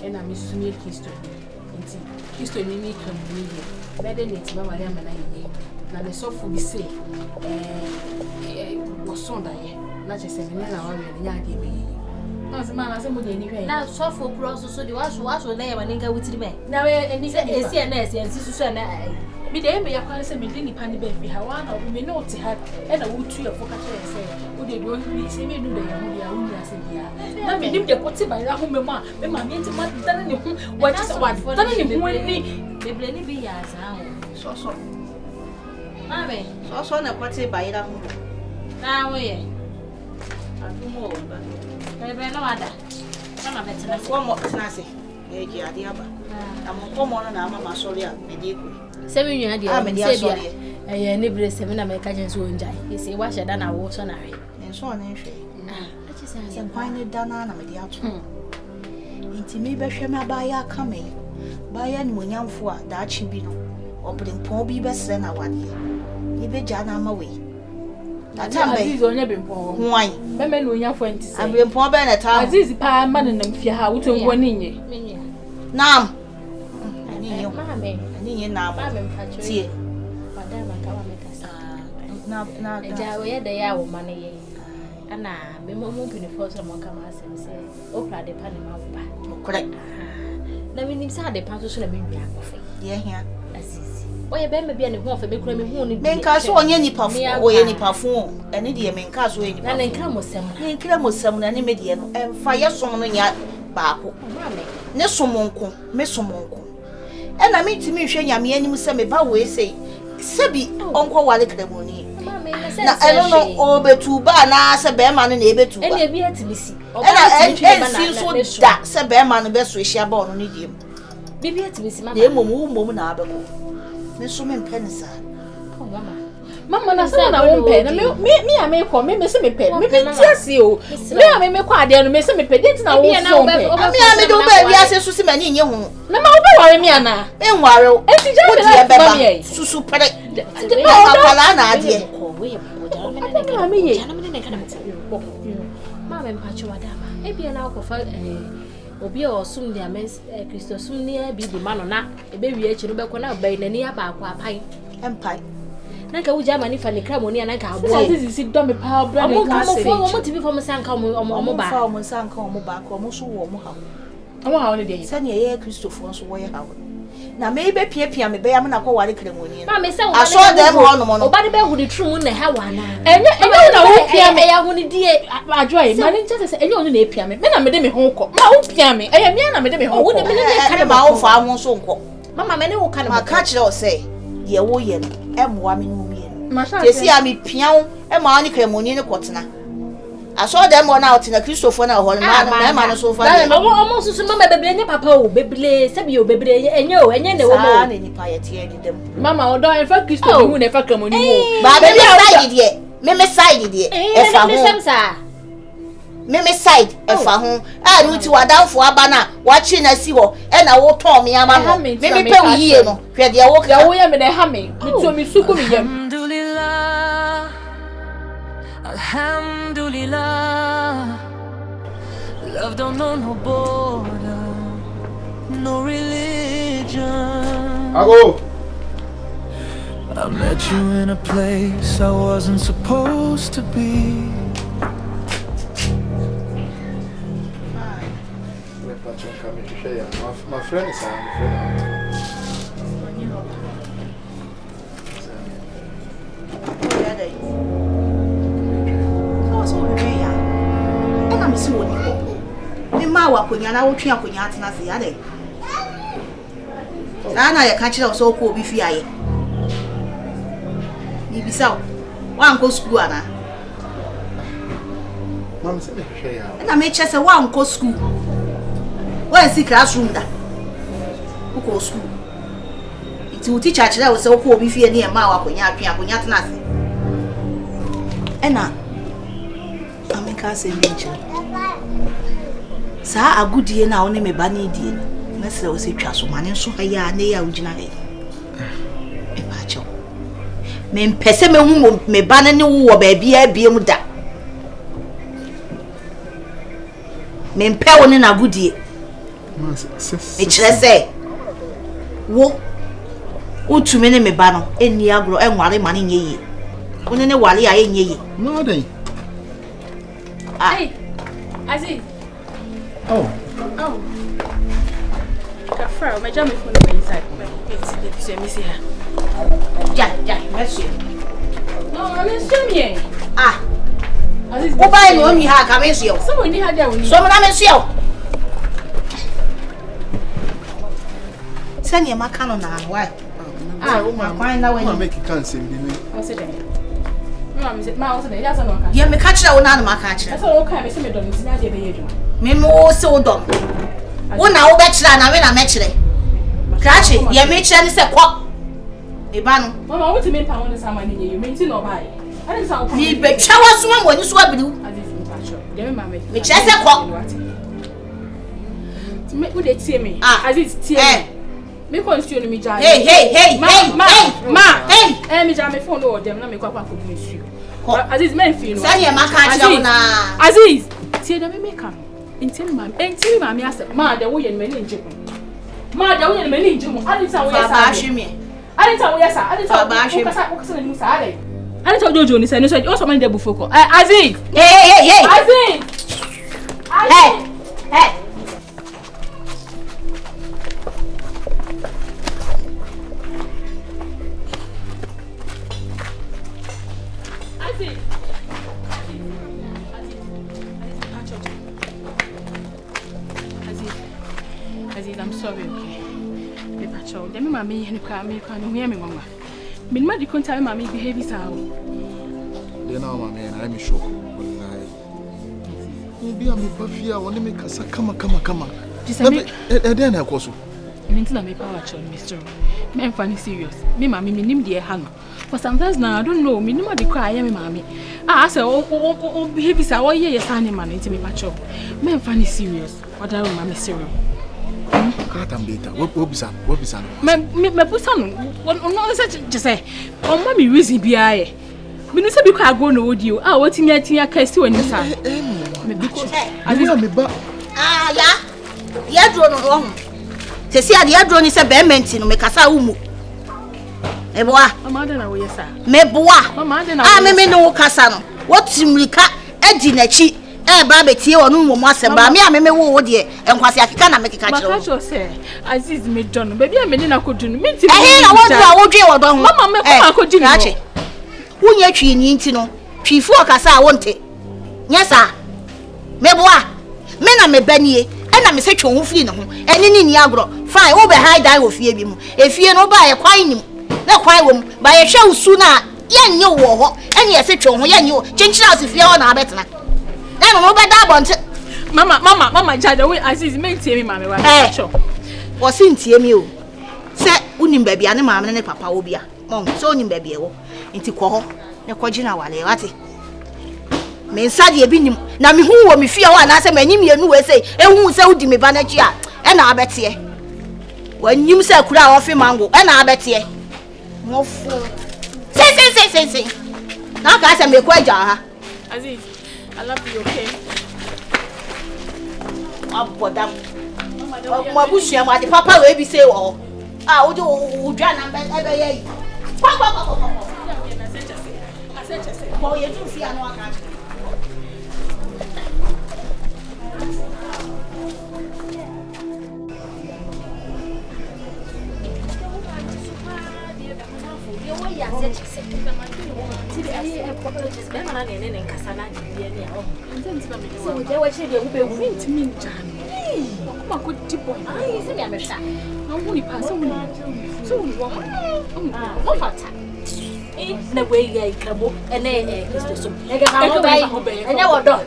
and I miss to make history. History need communion. Better than it's Mamma and I. Now the soft will be safe. Was so die. Not just a minute hour and yard. No, the man has a mood anyway. Now, soft for process, so the wash will lay a nigga with me. Now, and he's a CNS and Susan. Me dey me yakwa se me dini pani be fi ha wana me no te ha e na wotu ya foka che se wo dey do ni se me do dey ya ho dia wo ni ase dia na me nim de kote ba ya ho me ma me ma me nti ma dane ne ho wa chi se wa dane ne ho ni beble ni bi ya za ho so ma be so na kote ba ya ho na wo ye adumo ba bebre na wada na betena ko mo tena se e ji ade aba amko mo na ama sorry a me dey ko 7 years dey say bia nebre 7 na make agent so njai he say wa sheda na wo so na hwe enso na hwe achi say kwan ni dana na me dey ato nti me be hwe me abaya aka me baya ni monyamfo a da achi bi no obrenpon bi be sre na wade e be ja na ma we atambe aziz onye bempon hwan be me no nyafo nti say abempon be na ta aziz pa ma na mfia ha woto ngwo ni nye nam ani yo mame ni na ba tie madama kama mekasa na ja we da ya wo mane ye ana me mo pini force mo kama asem se opra de pa ne ma ba correct na me nim sa de pa so na me wi akofe ye hia asisi oye be me bia ne ho ofe me kura me hu ni me nka so onye nipa fo oye nipa fo ene de me nka so oye nipa na ne nkra mo sem na ne me de no emfa ye som no nya baako ne somonko me somonko ena me timi hwe nyame anim se me ba we sei sebi onko wale kredemoni na eno no obetu ba na se be ma no na ebetu ba ena ebi atimisi ena ensi so da se be ma no be so ehia ba ono ne diem bibi atimisi mama na emom na abeko me so me mpenisa oh mama na se na wo mpe na me ame ko me se me pe me tiase o me ame me ko ade no me se me pe denti na wo so mpe me ame do ba wi ase so si mani nye hu na ma wo be ware me ana enware o enti je de be ba susu pere akala na ade ko we jana me ye mama mpacho wadama e bia na ko fa obi o sum dia men Kristo sum ni bi di ma no na e be wi achi no be ko na ba na ni aba akwa apai empai nanka wuja mani fa ne kramoni ananka abo sisi do me pa bra ne ka se mo tibi fo mo sanka mo ba fa mo sanka mo ba ko mo so wo mo ha ne de sani ye Kristofo so wo ye ha na me be pia me be ya me na ko ware kramoni ma me se wo aso dem ho no mo no oba de be hu ni tru mu na ha wa na enye na wo pia me ya hu ni die adwoe mani nche se enye onu na pia me na me de me ho ko ma wo pia me enye me na me de me ho wo de me ne ka de ma wo fa ho so nko mama me ne wo ka ne ma ka kire o se ye wo ye no emwa me no mi tesi a mi pian e ma ni kremoni ne kotena aso dem mo na otina Kristofo na ho na ma no so fa na omo susu mama beble ne papa o beble sebi o beble enye ne wo mo na ni pa ye tie di dem mama o don e fa Kristo hu ne fa kremoni wo ba beble side die e fa ho me side e fa ho a ni ti wadanfo aba na wa chi na si ho e na wo ton me ama no me pe wo yie no hwe de wo ka wo ye me na ha me to mi suku mi yem Alhamdulillah, love don't know no border, no religion. I met you in a place I wasn't supposed to be. My friend is Sana ya catch us so cool if you are. You be so one go school, Anna. Mom said, And I made just a one go school. Where is the classroom? That who go school? It will teach us that was so cool if you are near Mawa when you are nothing. And now, I make us a nature. Sir, a good year now, name a bunny dear. Mess was a trust woman, and so I am near originally. A patch. Men Pessame whom may ban any war baby, I be with that. Men pewon in a good year. It's say, wo, too many me banner, and Niagro and Wally money ye. When any Wally I ain't ye. No, they. Aye, Aziz. Oh. Kafra, my jam is from the inside. Let me see her. Jack, merci. No, I'm in Sumie. Ah, Aziz, go buy no me ha come see you. Someone had that one. So na me see you. Send your macano na why? My why now when I make it cancel me. I'll sit there. Mama said, "Ma, what's the that's no catch." Yeah, me catch that one na ma catch. That's all okay. Me say me don't need to be here. Me mo so dom. Wona wo be kira na we na me kire. Catch, yeah me kire ni say kwa. E ba no. Mama, what you mean pa won this man you mean no buy. I didn't sound. Me be twa so am woni so abiru. Aziz me catch. Dem me mama. Me kire say kwa. Me who dey tie me? Aziz tie me. Me consume me jar. Hey. Ma. Hey. Me jar me phone no dem na me kwa kwa ko bi nsu. Aziz men fi no. Send your ma catch that one na. Aziz, tie dem me ka. Ntimi mama ase. Ma de wo ye me ni nje. Ma de wo ye me ni nje mo. Adita wo ye sa. Adita wo ye sa. Adita wo kasa na ni sa ade. Adita Jojo ni say no so o so man de bu foko. Aziz. Hey. Aziz. Hey. Aziz, I'm sorry, okay? Paper chow. Let me mommy and cry me can hear me, mama. Min ma di konta mommy behave sao. Then now my man, I'm shocked. Maybe I'm a buffy. I want to make us come. Then I was. Until I power chow, Mr. Me funny serious. Me mommy me nim the hang. For sometimes now I don't know. Me no dey cry me mommy. I say oh behave sao. Oh yeah, son man into me pacho. Me funny serious. What I mommy serious. What was that? Me pusa no. No say just say. Oh mommy reason bia e. Me no say because I go no audio. Ah what me atia ka si woni sa. Me because me ba. Ya dro no ho. Se si ade ya dro ni se be menti no me kasa umu. Eboa. Mama de na wo yesa. Me boa. Mama de na. Me no kasa no. What timrika edi nachi. Ba betie wonu mo asem ba me wo de enkwase akika na me kika kire. Maka say Aziz me don. Baby a me ni na kodunu. Me nti. Na wo dwe wo don ho. Mama me ko akodinu. Ache. Wunya twi ni nti no. Twifu okasa a wonte. Nyesa. Meboa. Me na me banie. Na me se twa ho firi ne ho. Eni ni agro. Fine, wo be hide die wo fie bi mu. Efie no ba ye kwan nim. Na kwan wo mu. Ba ye hwe usu na ye nye wo ho. Eni ye se twa ho ye nye wo. Chinchira house fie ho na abetena. Na no be da bonte. Mama jada we Aziz me tie me mama wa. Sure. Wo si ntie mi o. Se unim ba bia ne mama ne papa wo bia. Mom, so unim ba bia wo. Nti kɔ ho. Ne kɔgina wale wate. Me nsade bi nim na me hu wo me fie ho na se manyim ye nu we sei ehu se udi me ba na chi a e na abete wanyim se kura a ofe mango e na abete mo fu sei na ka se me kwa ja ha Aziz, I love you, okay? Abodam mo bushia mo ade papa we bi sei wo ah wo do dwa na be ye kwa ko ye tu fia no aka I said, she said, so there was a little bit of me, Johnny. Come on, good tip boy. I said, I'm a shot. I want to pass on. So, what? The way I come up and it's the soup. I never done.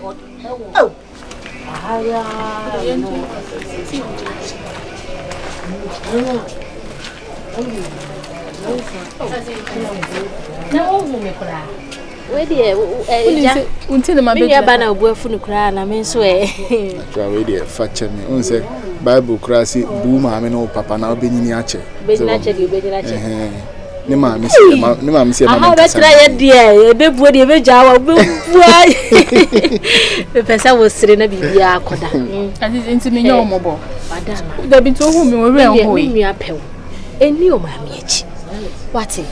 Oh, where dear, until my baby banner work for the crown, I mean, swear. Try dear, fetch me. On say Bible crassy, boom, I mean, papa now being in Yache. Ne ma me se ma me try dear, be body be jawa be boy. The person was sitting a bibia koda. And it's into me no more. Madam, they be to whom you were me apel. Eni o ma me echi. What e?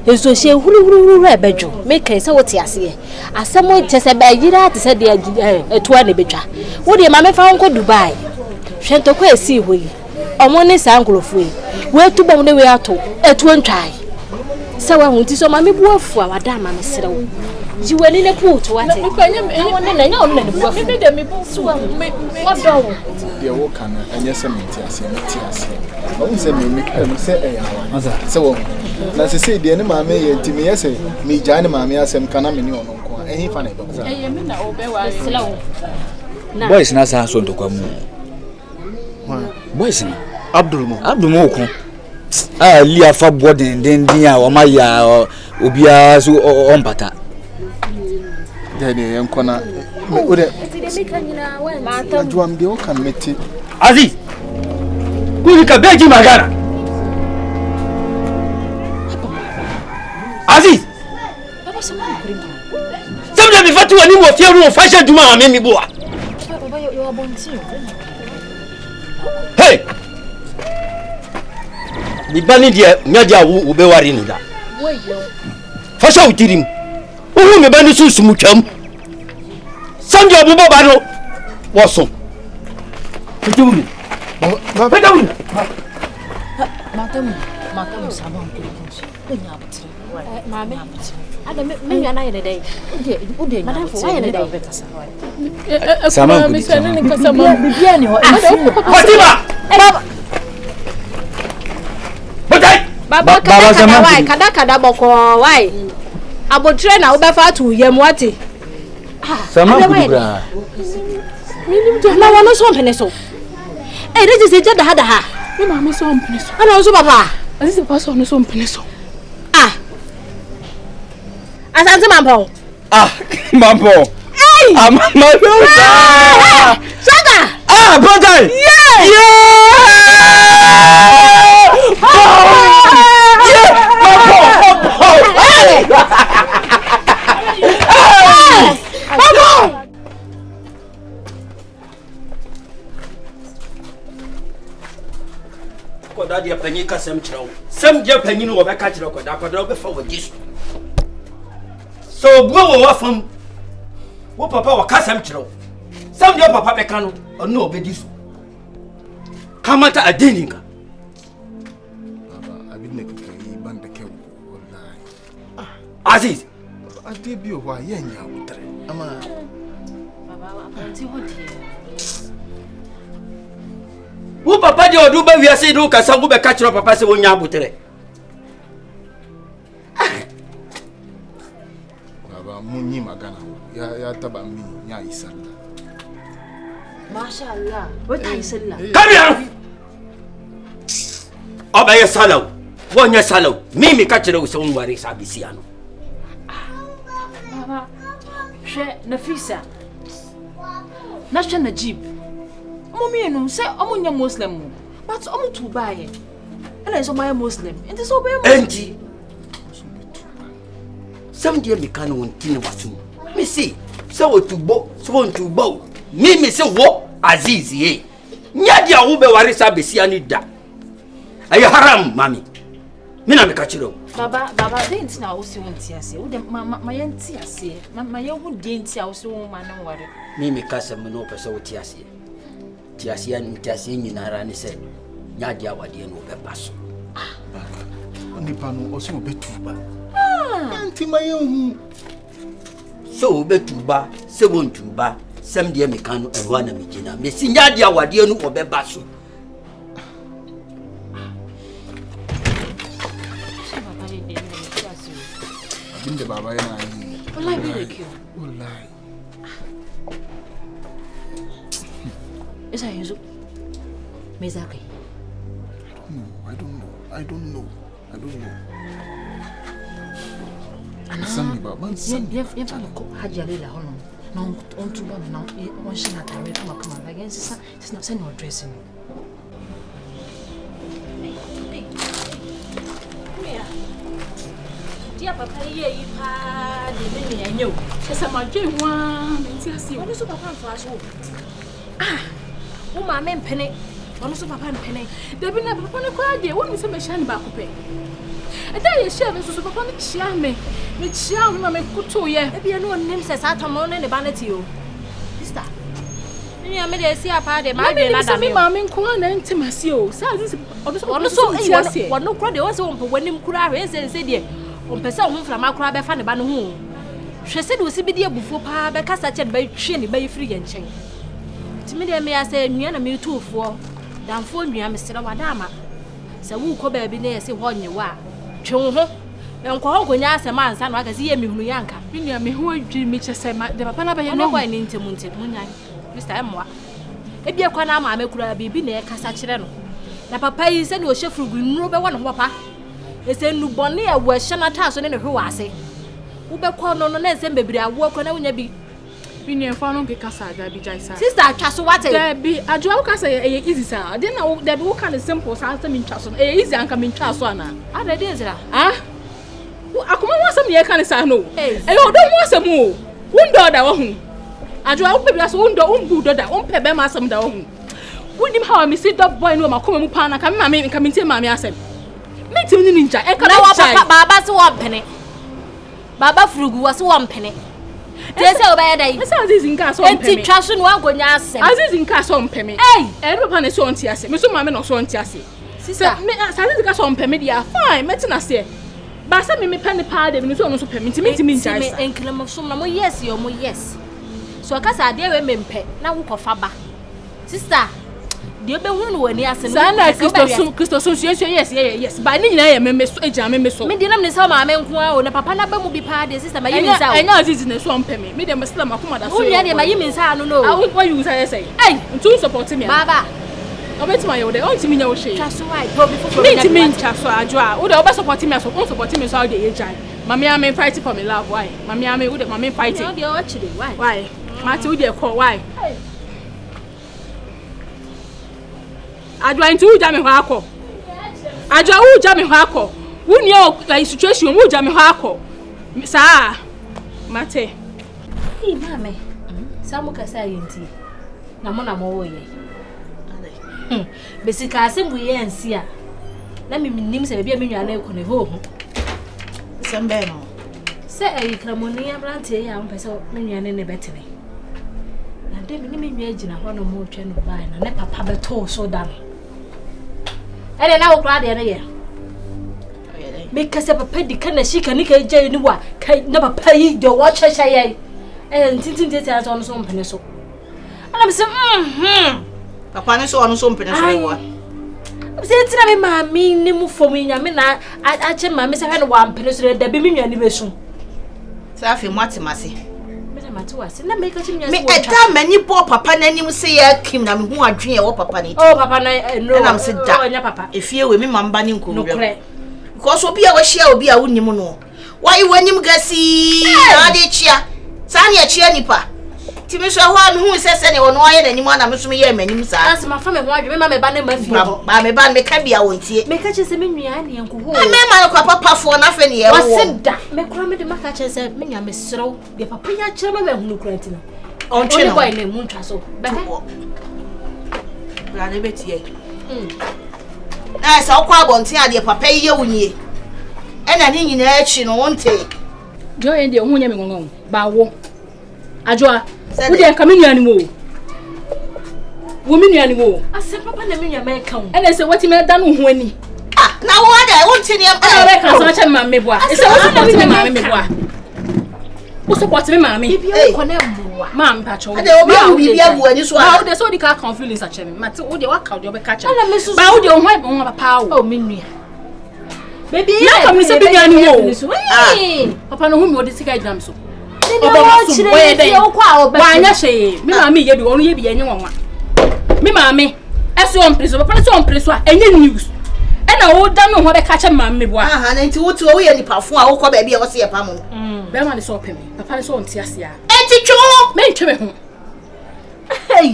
Yeso she huru ebejo. Make say what yase. Asemo chese be yira te se de etua ne betwa. Wo de ma me fa nko Dubai. Hwento kwa esi hoyi. Omo ne sa nkrofo yi. We tu bom ne we ato. Etu ntwai. Sawa hunti so mame buafu a wada ma mesere wo ji wani ne put wate na woni na nya woni na buafu me de me buafu odo wo de wo kan anya se menti ase o se me kan se eyawa se wo na se de ne mame ye ntimi ye se me gya ne mame asem kana me ne ono nko ehin fa na be ko me na obe wa sele wo boys na sa so ntokwa mu boys ni Abdul mo ko Ali afa boarding den a o ma ya obia so on pata de ne yankona o de ajuam de o kan meti Aziz kuni ka beji magana Aziz baba so ma green samja mi fatu wani mo fie ru fashion duma ma mi boa baba yo abonti hey ni bani dia nyadia wo be wari ni da fasha utirim ohu me bani susumu twam sanje obubo ba no woso petewuri petewuri matam sabon kulikinsu onya abutre mame ada me yana yene dai ode madam fo yene dai sama me se ne kasa ma bibia ni ho Fatima Baba kada boko why abotre na obefa tu yem wati sama kudura minim to na wono so mpene so reji se jada hada ha me ma me so mpene so ana so papa asi se paso no so mpene so asante mampo mampo mama Saga brother Koda dia panyi ka sem kyerɛw. Sem je panyi no obɛka kyerɛ koda obɛfa wɔ gisu. So buo wɔ wafam. Wo papa wɔ ka sem kyerɛw. Sem je papa bɛka no ɔno obɛdi so. Kamata adeninga. baba abinne kai banda ke wallahi Aziz ade bi o wa yenya wutre ama baba abonti hodi wo papa de odu ba wiase do kasa wo bɛka kyerɛ papa sɛ wonya abotere. baba munyi magana ya taba mi nya isalla masha Allah what is Allah Come here. Obeye salaw. Wonya salaw. Mimi ka kyerɛ wo sɛ wonware sa bisia no. baba she Nafisa na she Najib mommy no say omunya Muslim but omu tu bae ela so my Muslim enti so be Enti. Sam dia me kan won tini wasu. Me say so wotubo, so wontubo. Mimi say wo Aziz ye. Nya dia wo be ware sa bisia ni da. Ayi haram mami. Me na me ka kyerɛ wo. Baba didn't know who won't ase. Wo dem my enti ase. My ye hu didn't ase wo ma na ware. Mimi ka sɛ me no pɛ sɛ wo ti ase. Ti ase an ti ase nyinara ne sɛ nya dia wade no be baso. nipa no oso obetuba Auntie my own. So betuba, se wontuba, sem de me kan e ho na me gina. Me sinya dia wade no obeba so. Binde baba yana yi. Wallahi be cute. Wallahi. Esa yeso. Me zakai. I don't know. Sami baba. Ye fa ko hajale la hono. Na on tuba na on shi na tare kama like it's not send your dressing. Dia papa ye yi pa de me ya nyo. Esa ma dwen ho a me ti ase. Woni so papa mfa so. Wo ma me mpene. Woni so papa mpene. De bi na papa ne kwa de woni se me sha ne ba ko pe. Eda ye share me so papa ne chia me. Me chia me me kuto ye. E bia no onim se sa tomo ne ba na ti o. Sister. Ni ya me de si apa de ma dwen na da me. Ma me nko na ntimase o. Sa zi ono so wono kro de won se won po wanim kura ahwe se de. On pesa ho mframa kura be fa ne ba no ho. Hwese de osi bi de abufuo pa be kasa che de ba hwe ne ba yifiri ye nchen. Timi de me ya se nua na me tuofo. Damfo nua me sere wadama. Se wu ko ba bi na ye se ho nyewa. Twe ho. Enko ho konya asema ansa no aka se ye mehunu yanka. Nua me ho adwiri me chese ma de papa na ba ye no. Kwa ni ntemu munya. Mr. Emwa. Ebia kwa na ama kura bibi na ye kasa kire no. Na papa yi se ne o hyefuru nnuro be wona ho papa. Ese nubone e wo hye na ta so ne hwe wase. Wo be kwa no na ese bebiri awo kwa na wonya bi. Bi ne fa no ke kasa da bi jai sa. Sister atwa so wate. Da bi adwo wo kasa e easy sa. De na da bi wo kan simple sa asa min twa so. E easy anka min twa so ana. Ada de nzira. Akoma wo asem ye kan sa no. E o do mo asem o. Wundo da wo hu. Adwo wo bebiri so wundo umbu do da. Umpe be ma asem da wo hu. Wunim how me see dog boy no ma koma mu pa na ka me ma me ka me tie ma me asem. Meti ni ninja e ka na papa baba se wo mpene baba frugu wo se wo mpene te se oba dai e se azizi nka so mpene enti twa so no angonya asem azizi nka so mpene e papa ne so nti ase me so ma me no so nti ase sister me azizi nka so mpene dia fine meti na se ba se me pene pa de me so no so peme nti meti mi nja isa enklem so na mo yes yo mo yes so aka sa de we me mpe na wo kofa ba sister de be hu no wani ase no Christo so yes ba ni nyina ye me so eja me so me de nam ne sa ma me nko a o na papa na ba mu bi pa de sister ma yi mi sa o enya azizi ne so mpeme me de muslim akoma da so o nya de ma yi mi sa no why you say hey ntu support me baba obeti ma ye o de on ti mi nya o hwe chaso why go be for me ti me chaso ajo a o de o be support me so on support me so how de eja mama ya me fight for me love why mama ya me o de mama fighting o de o chide why ma ti o de call why Adwa nti uja me ho akọ. Adwa uja me ho akọ. Wuni o like situation uja me ho akọ. Sa mate. Hey mame. Samu ka sa yenti. Na mo na mo wo ye. Besika asembu ye ansi a. Na me nim se bia me nwa na ekọ ne ho ho. Sembe no. Se ayi kramoni abrante ya mpese me nwa ne betene. Na de me me nwa agina ho no mo twa no bai na ne papa beto so da me. Ene na wo kra de ne ye. Me kase papa di kana shi kan ka je ni wa kai na papa yi de wo chesha ye. Tintin tete aso no so mpene so. Ana me se papa ne so ono so mpene so wa. Se tira me ma mi ni mu fo mi nya me na a che ma me se hwe no wa mpene so da be mi nwa ni be so. Sa afi matemase. Me da matewase na me ka chi nya so. Me eta mani po papa na nim se ya kim na me hu adwen ye wo papa ni. Oh papa na no. Na me se da. Oh nya papa. Efie we me mamba ni nkomo. No because obi a wo hia obi a wonnim no. Why wanim gasi na de chia. Sa na chia nipa. Ti me so ho a me hu se se ne wo no aye na nim na me so me ye manim sa. As ma fa me ho adwen me ma me ba na ma fi. Ba me ba me ka bia wontie. Me ka che se me nua ne enko ho. Me ma no kwa papa fo na fe ne ye wo. Waseda. Me kura me de maka che se me nya me serew. De papa nya kire me hunu kura ntina. On twe no boy na mu ntwa so. Be bra ne betie. Na sa okwa abonten ade papa ye wunye. Ena ni nyina achi no wonte. Jo ye de hu nya me ngongon. Ba wo. Ajoa. Wo de nka me nua ni mo. Wo me nua ni mo. Ase papa na me nua me ka wo. Ena se wati me da no hu ani. Na na wo da won tini am be ka so che ma me boa e se wo support me ma me boa wo support me ma me bibia ko na mmoa ma me pa cho ade obi a bibia bu ani so ba wo de so di ka confuse a che me mate wo de wa ka de obi ka che ba wo de ho ho papa wo oh me nua baby na kam ni se bibia ni wo papa no hu me wo de sika gram so obo so we de wa anya hye me ma me ye bi onu ye bi enye wonwa me ma me eso on preso papa so on preso a enye news ena wo da no ho be ka che ma me boa aha na nti wo tu wo ye nipa fo a wo ko ba bia wo se ye pa mo be ma ni so pemi papa ni so on ti ase a enti twu me ntwe me ho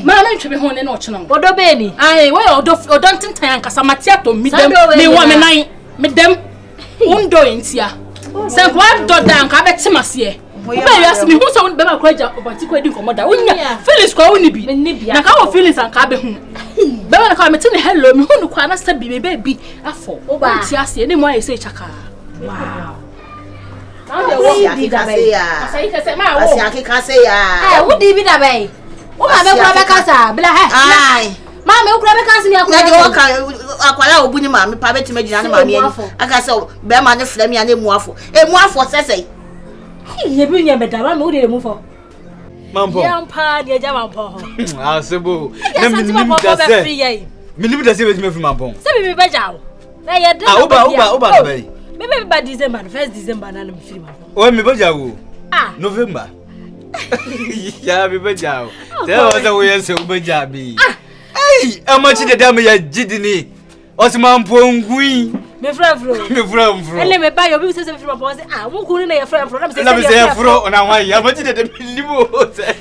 ma na ntwe me ho ne na o che no odo be ni ai wo odo ntintan ankasa mate ato mi dem me wo me nan me dem undo entia se kwa do dan ka be temase Oba yas mi hu so be ma kwa ja obati kwa di komoda unya feelings kwa uni bi na ka wo feelings an ka be hu be ma ka me tini hello mi hu no kwa na sta bi me baby afọ oba ti ase ni mo aye se chaka wow now they wo di da be ya asai ka se ma wo asai ka se ya wo di bi da be wo ma be kwa be kasa bla he ai ma me ukura be kasa ni akura na de wo ka akwala obu ni ma me pa be ti magina ni ma me ani aka se be ma ne flame ya ne muafo sese ye bi nya beda ma me wo de mu fo Mampo. Yampa de ja mampo ho. Ah sebo. Na minim da se. Minim da se be me fi mampo. Se bi be ja wo. Na ye de. Ah oba na bai. Me be ba December, 1st December na me fi mampo. O me be ja wo. Ah. November. Ya me be ja wo. Te o se wo ye se wo be ja bi. Ei, amachi de dam ya jidini. O se mampo ngui. Me frafro. Me frafro. Ele me ba yo bi se se frafro po se ah mo kunu na ye frafro na me se na me se frafro na wan ya amachi de libo se.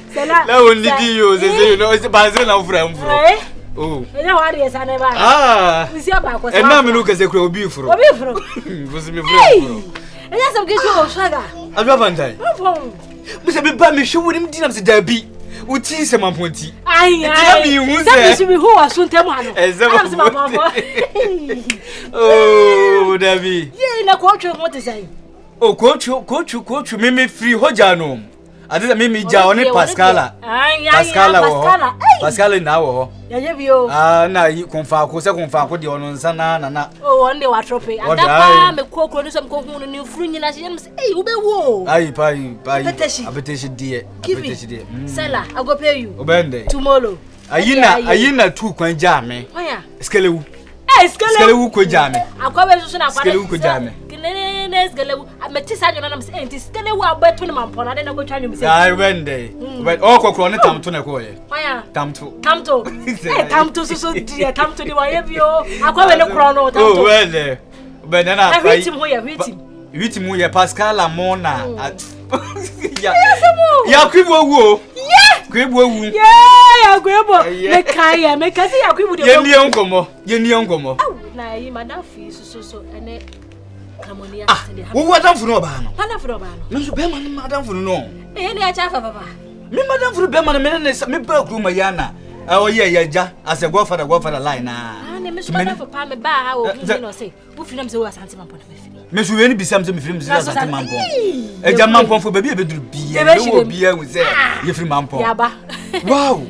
La won di yo se no se ba se na frafro. Oh. Enya wa de sa na ba. Ah. Isi aba ko sa. E na me no kase kura obi fro. Obi fro. Bo se me frafro. Enya sam ke so shaga. Adwa bantai. Me se be ba me hwe wonim di na me se da bi. Uti se mamponti. Ai ai. Se me hu asunte mo ano. Se mampo. Oh, Davi. Ye na ko twa mo te sai. Oh, kochu me free hoja no. Adisa me ja oni Pascala. Pascala wo. Pascala na wo. Ya je bio. Ah na yi konfa ko se konfa ko de ono nsa na. Oh, one day wa trope. Adapa me kokro ni so me kokun ni furu nyina se me say, "Hey, ube wo." Ai pai. Abeteshi die. Sala, I go pay you. Obende. Tomorrow. Ayina tu kwan ja me. Oya. Skelewu. Skelewu ko ja me. Akwa be so na kwa. Skelewu ko ja me. Ne skelewu. Ameti sa jona na me say, "Enti skelewu abeto ni mampo na de na go twa nyum say." Ai wende. But o kokro ne tamto na ko ye. Oya. Tamto. Tamto so die tamto ni wa ye bio. Akwa be ne kro no tamto. Oh wende. But na I hit him ho ya Witimu ye Pascala Mona. Ya kwibu owu. Kwibu owu. Ya kwibu. Me ka se ya kwibu de. Ye ni ongomo. Na yi madam fi so ene kamonia se de. Wo madam fu no ba no. Madam fu no ba no. Me so be man madam fu no. Ni a cha fa papa. Me madam fu be man me ba kru ma yana. Oh yeah, ja. As a godfather line na. Ah, ne me so madam fu pa me ba ha o hu no say. Wo fi nam se wo asante mampo na me fi. Me so we ni bisam se me film se asante mampo. E ja mampo fu be bi beduru bia. Wo bia hu se ye free mampo. Ya ba. Wow.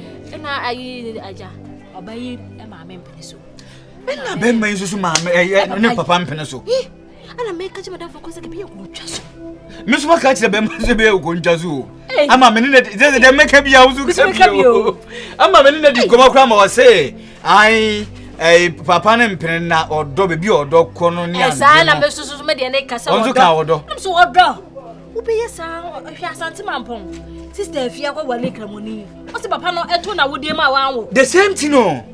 Na ayi aja. Obayi e ma me mpene so. Na be man so ma me ne papa mpene so. Ana me ka chi madam fu ko se ke bi ko twa so. Me so ma ka chi be man se be ko ntwa so. Ama me ne de make bia wo so ka bio. Ama me ne di koma kra ma wa se. Ai papa ne mpene na odo be bi odo ko no ni an. Esa na me so me de ne kasa odo. Onzo ka odo. Na so odo. Wo be yesa hwa asante mampon. Sister afia kwa wale kramoni. O se papa no eto na wodie ma wa anwo. The same thing no.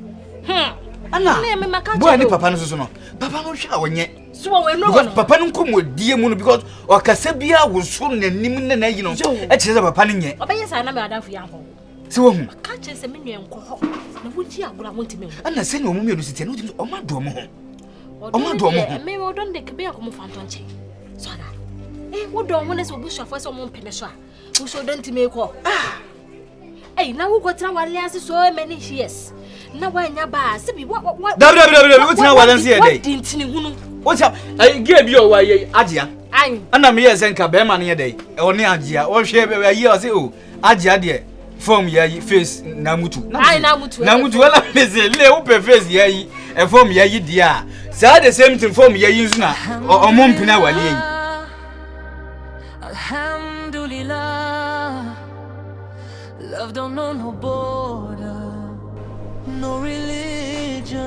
Ana. Na me maka bo ani papa no so no. Papa no hwa wonye. So we no. Because papa no komodie mu no because o kasa bia wo so nanim na yi no. E kire papa no nye. O be yesa na me adanfo yanko. Se wo hu. Ka kire se me nwen ko ho. Na wuji agura wontime. Ana se na omumi no sitia no o ma do mo ho. O ma do mo ho. Me wo don de ke be akomo fantonche. So da. Wo do ho ne se obusuafo se mo mpene so a. Wo so don time ko. Na wo gotra wale ase so many years. Na wa nya ba se bi what wo tina wale ase e dey. What dintini hunu. Wo tia ge bi o wa ye agea. Ai. Ana me ye senka be ma ne ye dey. O ne agea. Wo hwe be ye o se o agea de form ye face na mutu. Ai na mutu. Na mutu wala face le wo pe face ye yi. e form ya yi dia say the same thing form ya yi na omo mpina wale yi Alhamdulillah, love don't know no border, no religion.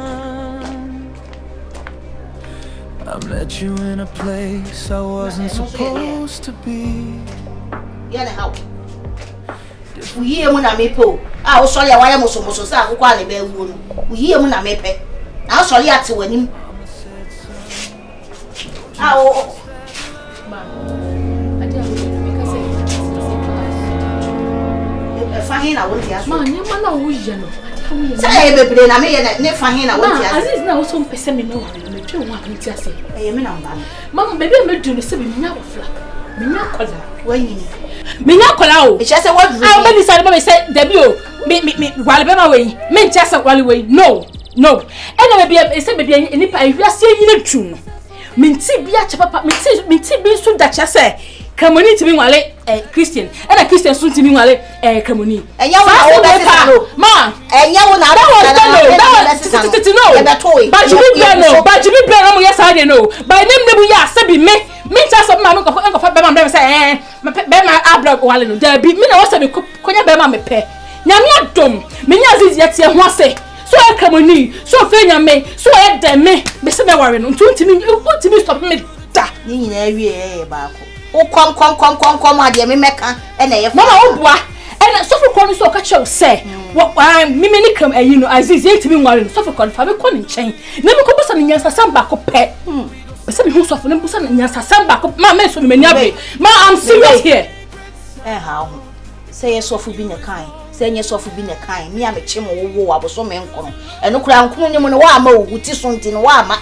I've let you in a place I wasn't supposed to be. Yeah, how? We hear when I may po. I was sorry I am so quality be wound. We hear when I may pay. I was sorry at when him. Oh, fahina won't ya Man, you man no wuye no. say be play na me ne fahina won't ya Aziz na wo so mpese me no ware me twe wo anti ase. eh me na mba Mama baby me do no se be nya wofla. Me nya kola. wani Me nya kola o. e say what do I be decide me say debi o. Me wale be ma we. Me ntia se wale we. No. No. E na be e say be nipa e wiase yin twu no. Me nti bia che papa me nti bi so da che se Kamoni timi wale Christian. And a Christian soon timi wale Kamoni. And you know that ma. And you know that but you be no. But you be no. Yes I know. By name nebu ya sabi me. Me just of mama ko fa be ma say be ma abroad wale no. There be me na wasa be konya be ma me pe. Nyame adom. Me nya azizi yete ho ase. So Kamoni, so fe nyame, so e dem me. Be se be ware no. Ntimi stop me da. Ni na wie ba ko. O kom ade me meka e na ye mama obua e na so for kon so ka chew say me ni kam ayi no Aziz yetimi nware no so for kon fa be kon nchen na me ko busa ne nyansa samba ko pe se be hu so for ne busa ne nyansa samba ko ma me so me mani abe ma I'm serious here how say ye so for bi ne kan say ye so for bi ne kan me a me che mo wo aboso me nkono e no kura nkono ne mo no wa ma oguti so nti no wa ma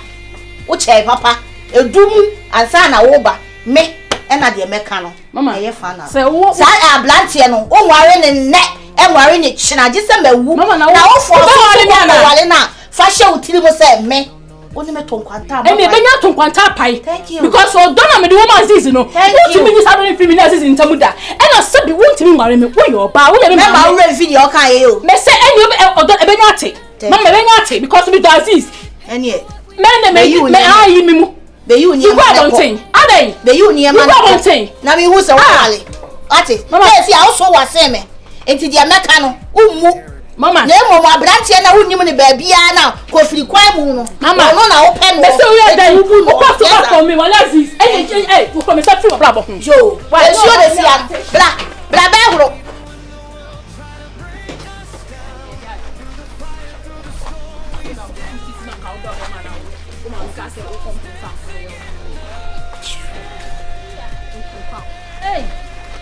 wo che papa edumu ansa na wo ba me ena de meka no mama eye fa na say wo sa ablantie no o nware ne ne e nware ne china je se mawu mama na wo fo wale na fa hye utiri mo se me oni me tonkwanta ba e me benya tonkwanta pai thank you because o dona me de woman Aziz no what me say don film me Aziz ntamuda e na se bi won't me nware me wo yo ba wo le me ma wo video o kan ye o me say eni o don e benya ate mama benya ate because me do Aziz eni e me ayi me mu be you ni ma bonten adai be you ni ma bonten na me hu se wale ate mama si a so wase me enti dia meka no ummu mama na mo abrantie na hunnim ne ba bia na ko firi kwan mu no mama no na wo pen me say we adai ubu no ko so back for me wala Aziz wo ko me say free bra bo yo wa sure de sia bra ba huro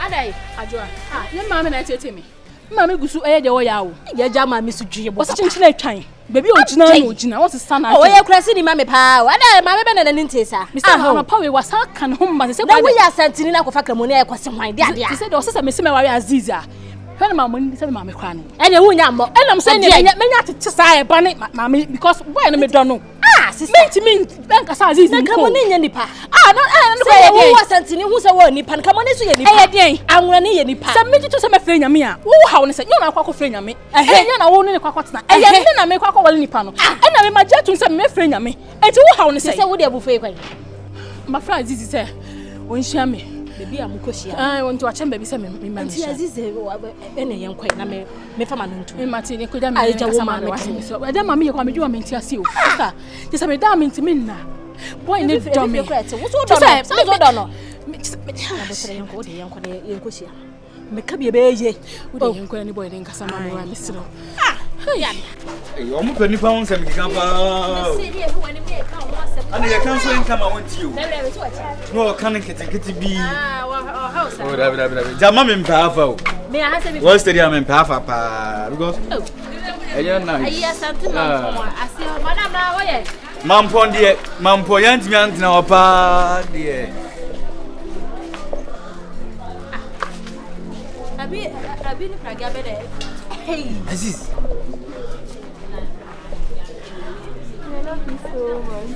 adai ajua ne mama na tete me mama gusu eye de wo yawo ye ja mama su dwie bo se chinchina atwan baby ogina na ogina what is sana o ye krasi ni mama pa adai mama be na ni ntesa mr mama pa we wasa kan ho mba se na wo ya santini na kofa kramoni e kwase hwan de ade a se de o se me se me ware Aziza hwana mama ni se me mama kwa no ene hu nya mo enam se ni menya tete sa e ba ne mama because boy no me do no sister me banka sa Aziz ni kramoni nya nipa no say wo wasantini hu se wo nipa kramoni so ye nipa e den anwura ni ye nipa se meji to se me fre nyame a wo hawo ne se nyo na akwa fre nyame enya na wo ne kwakwa tena eya ne na me kwakwa wale nipa no ena me magya to se me fre nyame enti wo hawo ne se wo de abufu e kwan ma fra Aziz se won hia me baby amukohia won to achen baby se me ma nti Aziz ene ye nkwan na me fama no ntu me mati ne koda me kasa ma wa ada ma me ye kwa me dwa me ntia se o ka ti se me da me ntimi nna boy ne do me wo so do no so do no me bosere yanko de yanko de yankohia me ka bi be ye wo de yanko ne boy ne kasa ma me wa me siro omo pe nipa won se me kika pa me se ri e hu ani me ka won asem ana ye kan so en kama won ti o no kan kete bi oh da jama me mpa afa o me a hase bi what stadium me mpa afa pa because eya nice ayi asante ma ase madam na wo ye mampo yantimi antina opa de abi ni praga be de hey Aziz I love you so much.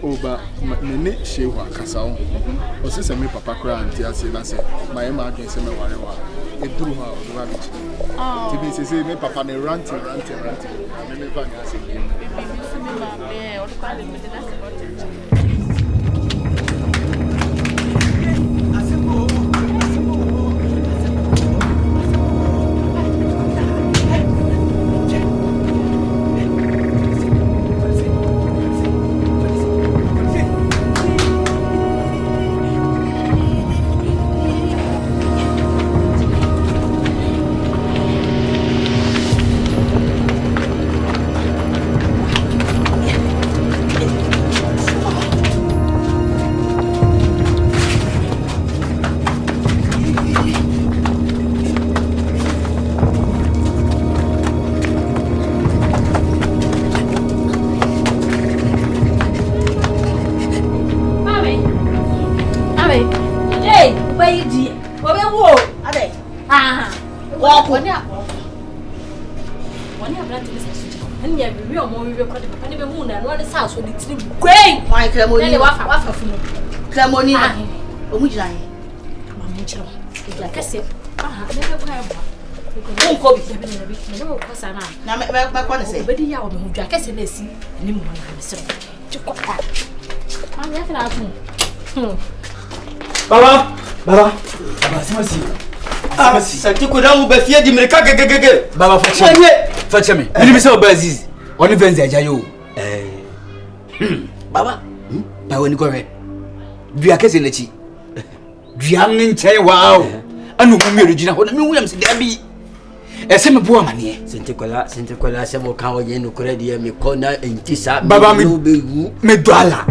Oba me she wa kasa o. O se me papa kra anti ase na se my ma adwen se me ware wa. E duru ha o do abi chi. Ti bi se me papa ne ranting. Me fa nya se bi. Me ma be o do kwa le me de na se Clemoni omujira yin Mama nchiro like I said me kwa bo unko bi me no kwa sana na me kwa ne say obedi ya wo me hu dwa kese na esi ni mu na me sero chiko mama ya fira atu Baba simasi santi ko da mu ba fie di mirika gegegege Baba fache me ni bi se obaziz oni venzi ajayo Baba ba woni ko re dua kese na chi dua nche wow anu mu mi regina ho na mi wuyam se da bi ese me bo amane sente kola se mo kan o ye no kore de me kona entisa Baba me doala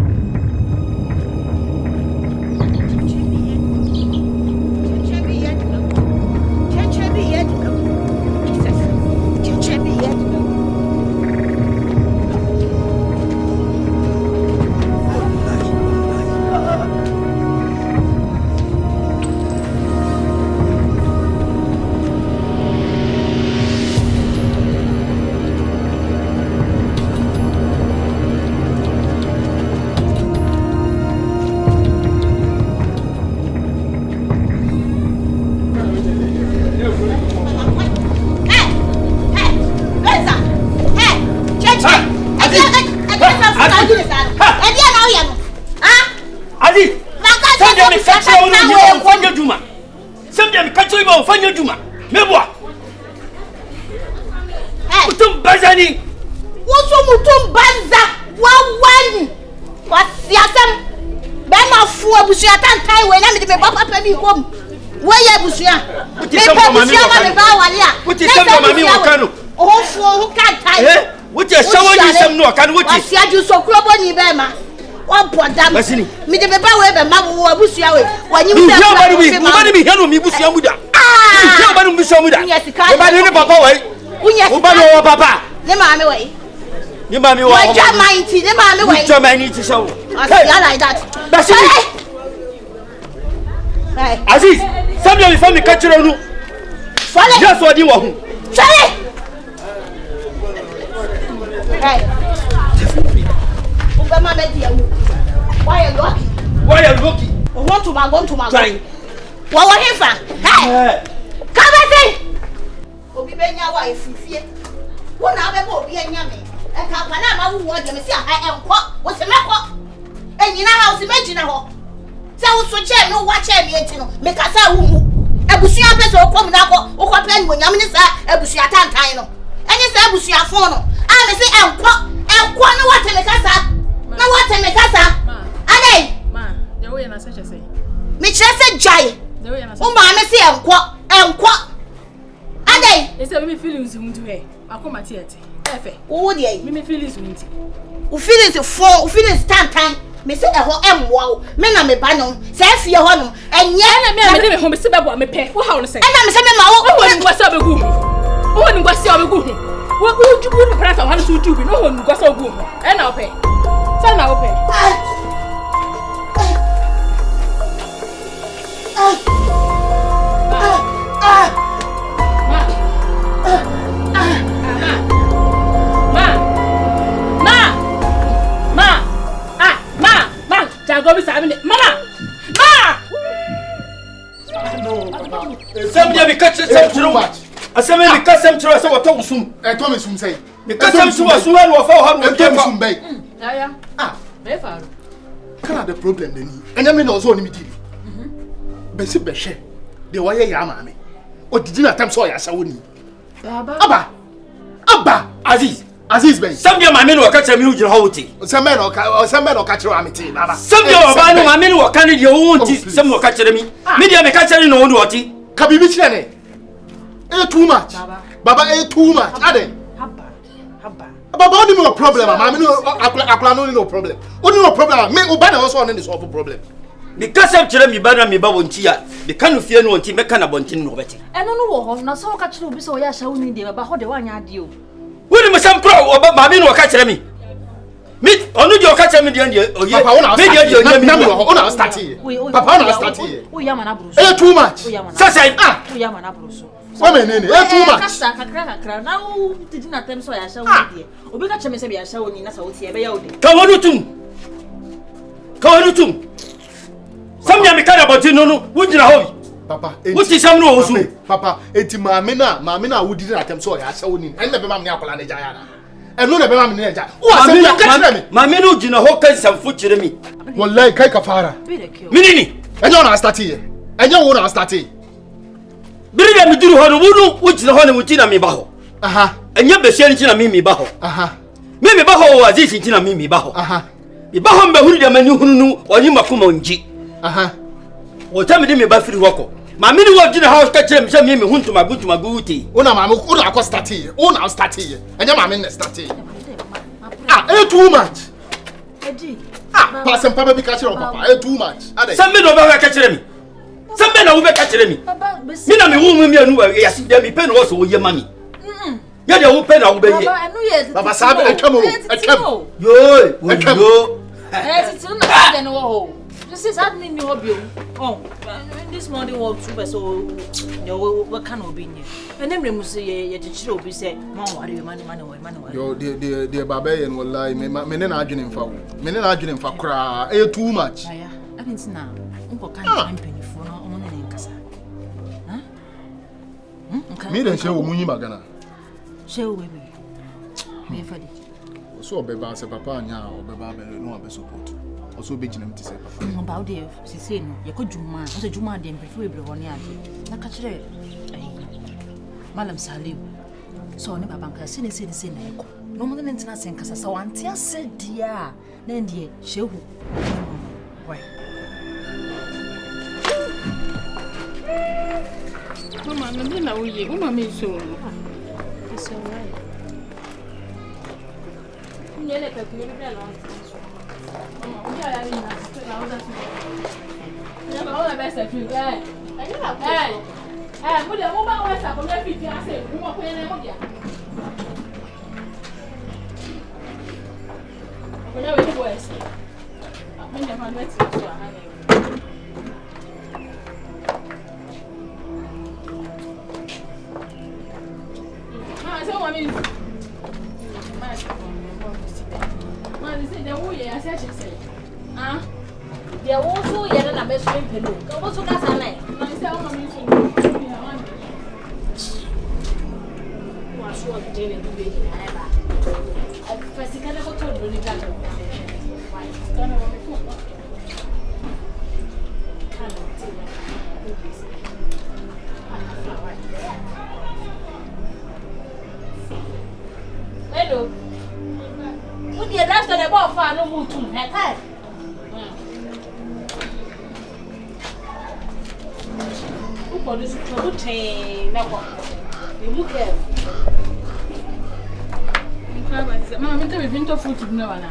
Basini mi de beba we be ma wo abusua we wanyi mi hia ba ni mi hia no mi busua muda mi hia ba ni mi busua muda e ba ni papa we unya ba no wo papa ne ma me we ni ma mi wo wa ja mind ne ma me we ja mind ti show asia like that Basini hey Aziz somebody from the culture nu fale just odi wo hu fale hey Ubema me dia wu why you lucky want to my trying wa hefa hey come see obi benya wa efifie wo na be mo obi anya me e ka kwa na ma wu wo de me si aha enko wo se meko enyina house me gina ho se wo so che no wa che me enti no me ka sa wu mu ebusua pese okom na ko wo ko pe nyonyam ni sa ebusua tantan no enye sa ebusua fo no a me se enko no wa te me ka sa na wa te me ka sa adai ma de wo ye na se chese me chese jai de wo ye na se o ma me se enko adai ese me feelings huntu he akoma tiete efe wo de ai me feelings hunti o feelings tantan me se eho emwa o me na me ba no se afie ho no enye na me de me ho me se bebo me pe wo hawo no se na me se me ma wo wo ni gwasa obegu wo ni gwasa obegu wo jubu ni prata wa no so jubu no ho ni gwasa obegu e na ope sa na ope too much. Asame mi kasem tro se wato usum. To me sum say. Mi kasem tro usum ha no fa ha no to me sum bay. Yeah. Me faru. Kana the problem dey ni. Enya me no so ni mi di. Besi be hwe. De wa ye ya ma me. O didi na time so ya sa woni. Baba. Aba Aziz ben. Samdia ma me no ka chemi hu jira hawti. Sambe no ka chiro amete baba. Samdia baba no ma me no ka ne de wonti sem no ka chire mi. Me dia me ka chire no woni oti. Ka bibi chire ne. Too much. Baba too much. Ade. Baba only no problem. Ma me no akula no problem. Only no problem. Me oba na so on the solve problem. Me kasem chire mi ba na me ba wonti ya. Me ka no fie no wonti me ka na bontin no beti. Eno no wo ho na so ka chire obi so ya sha woni de baba ho de wanya ade o. Woni me sam pro oba ma me no ka chire mi. Me onu de o ka chire mi de oye. Papa ona me de oye mi. Ona start here. Papa ona start here. O ya mana buru so. Too much. Sasa O ya mana buru so. What me nene? Too much. Kasa kakra na o didi na tem so ya sha woni de. Obi ka chire me se be ya sha woni na sa wo tie be ya ode. Ka wonu tum. Samya me kana boti no wujira hobi. Papa, wuti sam no osu. Papa, enti maame na wudi na tem so ya sha woni. En na be maame akola na ja ya na. En no na be maame na ja. Wo asem ya ka kire me. Maame no jina ho kan samfu kire mi. Wallahi kai kafara. Minini. Enyo na start here. Enyo wo na start here. Biri da mi duru ho no wudu wujira ho na wuti na mi ba ho. Aha. Enya be hye nchi na mi ba ho. Aha. Mi ba ho Aziz nchi na mi ba ho. Aha. Mi ba ho mbe huru da mani hunu nu onyi makoma onji. Aha. Wo ta mi de mi ba firi hoko. Maame ni wo jina house ka kire mi se mi huntuma guti. Una maame una akọ start here. Una start here. Enya maame na start here. Too much. Edi. Pass and papa bi ka kire papa. Too much. Ade. Sambe no ba ka kire mi. Sambe na wo be ka kire mi. Baba besi. Mi na mi wu mi anu ya si de mi pe no wo so wo ye mami. Ya de wo pe na wo be ye. Baba anu ye. Baba sabe etwamo. Yo, yo. Titi na de no wo. This is happening in your bio. Oh, this morning was super so what can obi nye. And then we say ye chire obi say man worry money. Yo the baba yen wallahi me na adwene mfa wo. Me na adwene mfa kra. Too much. Aya, I mean na unko kan company for no omo na nkasa. Me den she wo munyi magana. She wo baby. Me fadi. So obeba se papa anya obeba be no abe support. Also be jinam ti say papa. About the say no ye ko juma, so juma dem prefer we broni ade. Na ka kire Malam Salim. So ne baba nka se ne na ye ko. No mo ne ntina se nkasa sa wanti ase dia. Na ndie shehu. Why? Mama, no na uye, uma me so. It's all right. Nyele ka kule bela la. Mama, uya ya ni na sto na oda tu. Ya ba oda best of you. Mo de mo ba wa sa ko me fi fi ase. Mo ko yen mo dia. Ko ya we ni boys. Me de man wet so ana. They also yet na best friend pelo. Ka wo so ka sa na. Na se o ma mi so. Wa so o de ne be ni na ba. Fasi kana ko to do ni ga to. Kana wa mi ko. Hello. Wo die draft na ba fa no mu tu. He kai. Uko ni so chain na ko. You look at. Mama, me to be pinto food na wana.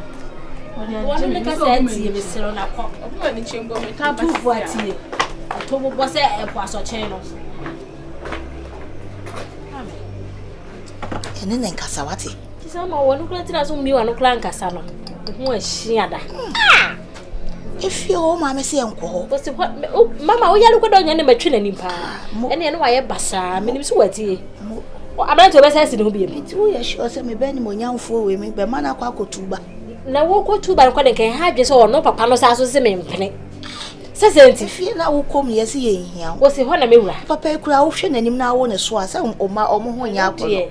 Wọ́n ní ká sẹ́ ti mi sẹ́rọ̀ na kọ́. Ọ̀pọ̀ ni chimbo me ta ba. Tu fu ati. To bo se e po aso chen no. Ene na nkasa wate. Ti sa ma wonu kura ti na so mi wonu kura nkasa no. Ho ahia da. If you ma me se enko ho. Bo se mama o yale ko do nya ne matwe na nimpa. Ene wa ye basa, me nim so wati. Abranto be se no bi e. Ti wo ye sure se me be ni mo nyamfo we me be mana kwa kotuba. Na wo ko tuba ko de kan ha dwe se no papa no sa so se me mpene. Sesenti fie na wo kom ye se ye hia wo se ho na mewura papa ekura wo hwe nanim na wo ne so asa omo ho nya akọ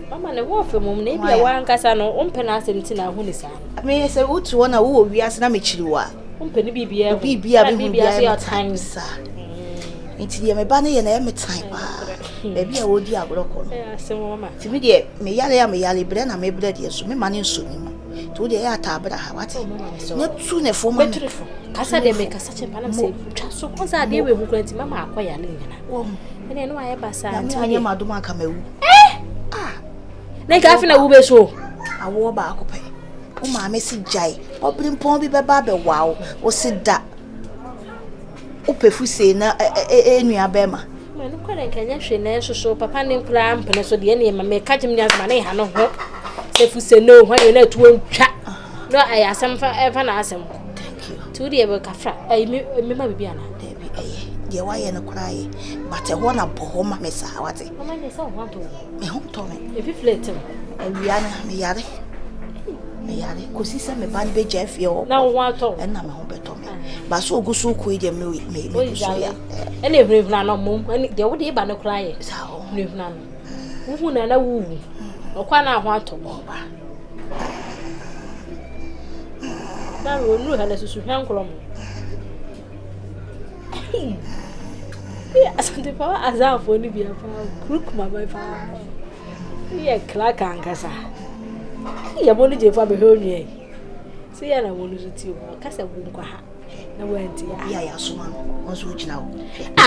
mama ne wo femum na bia wa nkasa no ompe na asem ti na ho ne sa me se utu wo na wo wiase na mechiri wa ompe ne bibia bibia so your time sa nti ye me ba ne ye na ye me time ba baby a wo di agoro ko no asem mama ti me de me yale bre na me bre de so me mane nso ni mo to de ya ta abra ha wate ne tu ne fo ma kasa de me kasa chempa na se twa so konsa de we hu kranti mama akoya le nyina wo ene no aye basa nti anye madoma aka mawu na ka afi na wo be so awo ba akopɛ o ma me si jai obrim pon bi be ba be wow o si da o pefu se na enua be ma ma no kwere nkanya hwe na so papa ne nkura ampene so de ne ma me ka gim nyas ma ne ha no ho se fu se no ho na tuo ntwa no aye asem fa na asem thank you tu de be ka fra ai me ma bibia na de bi aye de wa ye no krai but e ho na bo ho ma me sa wate mama ne sa ho to me ho to me e fi flete awia na me yare kosi se me ban be je fie ho na ho ato e na me ho beto me ba so ogusu ko ide me so ya e na ehunu na no mum de wo de ba no krai sa ho nu ehunu na wo na wu okwa na ho ato ba na ro nu ha na susu hwan kro mo asante pa azafo ni bia pa crook mama pa ye klaka angasa ya bonu je fa be honye si ya na wonu zuti o kasa bu nkwa ha na wanti ya ya suma no so gina wo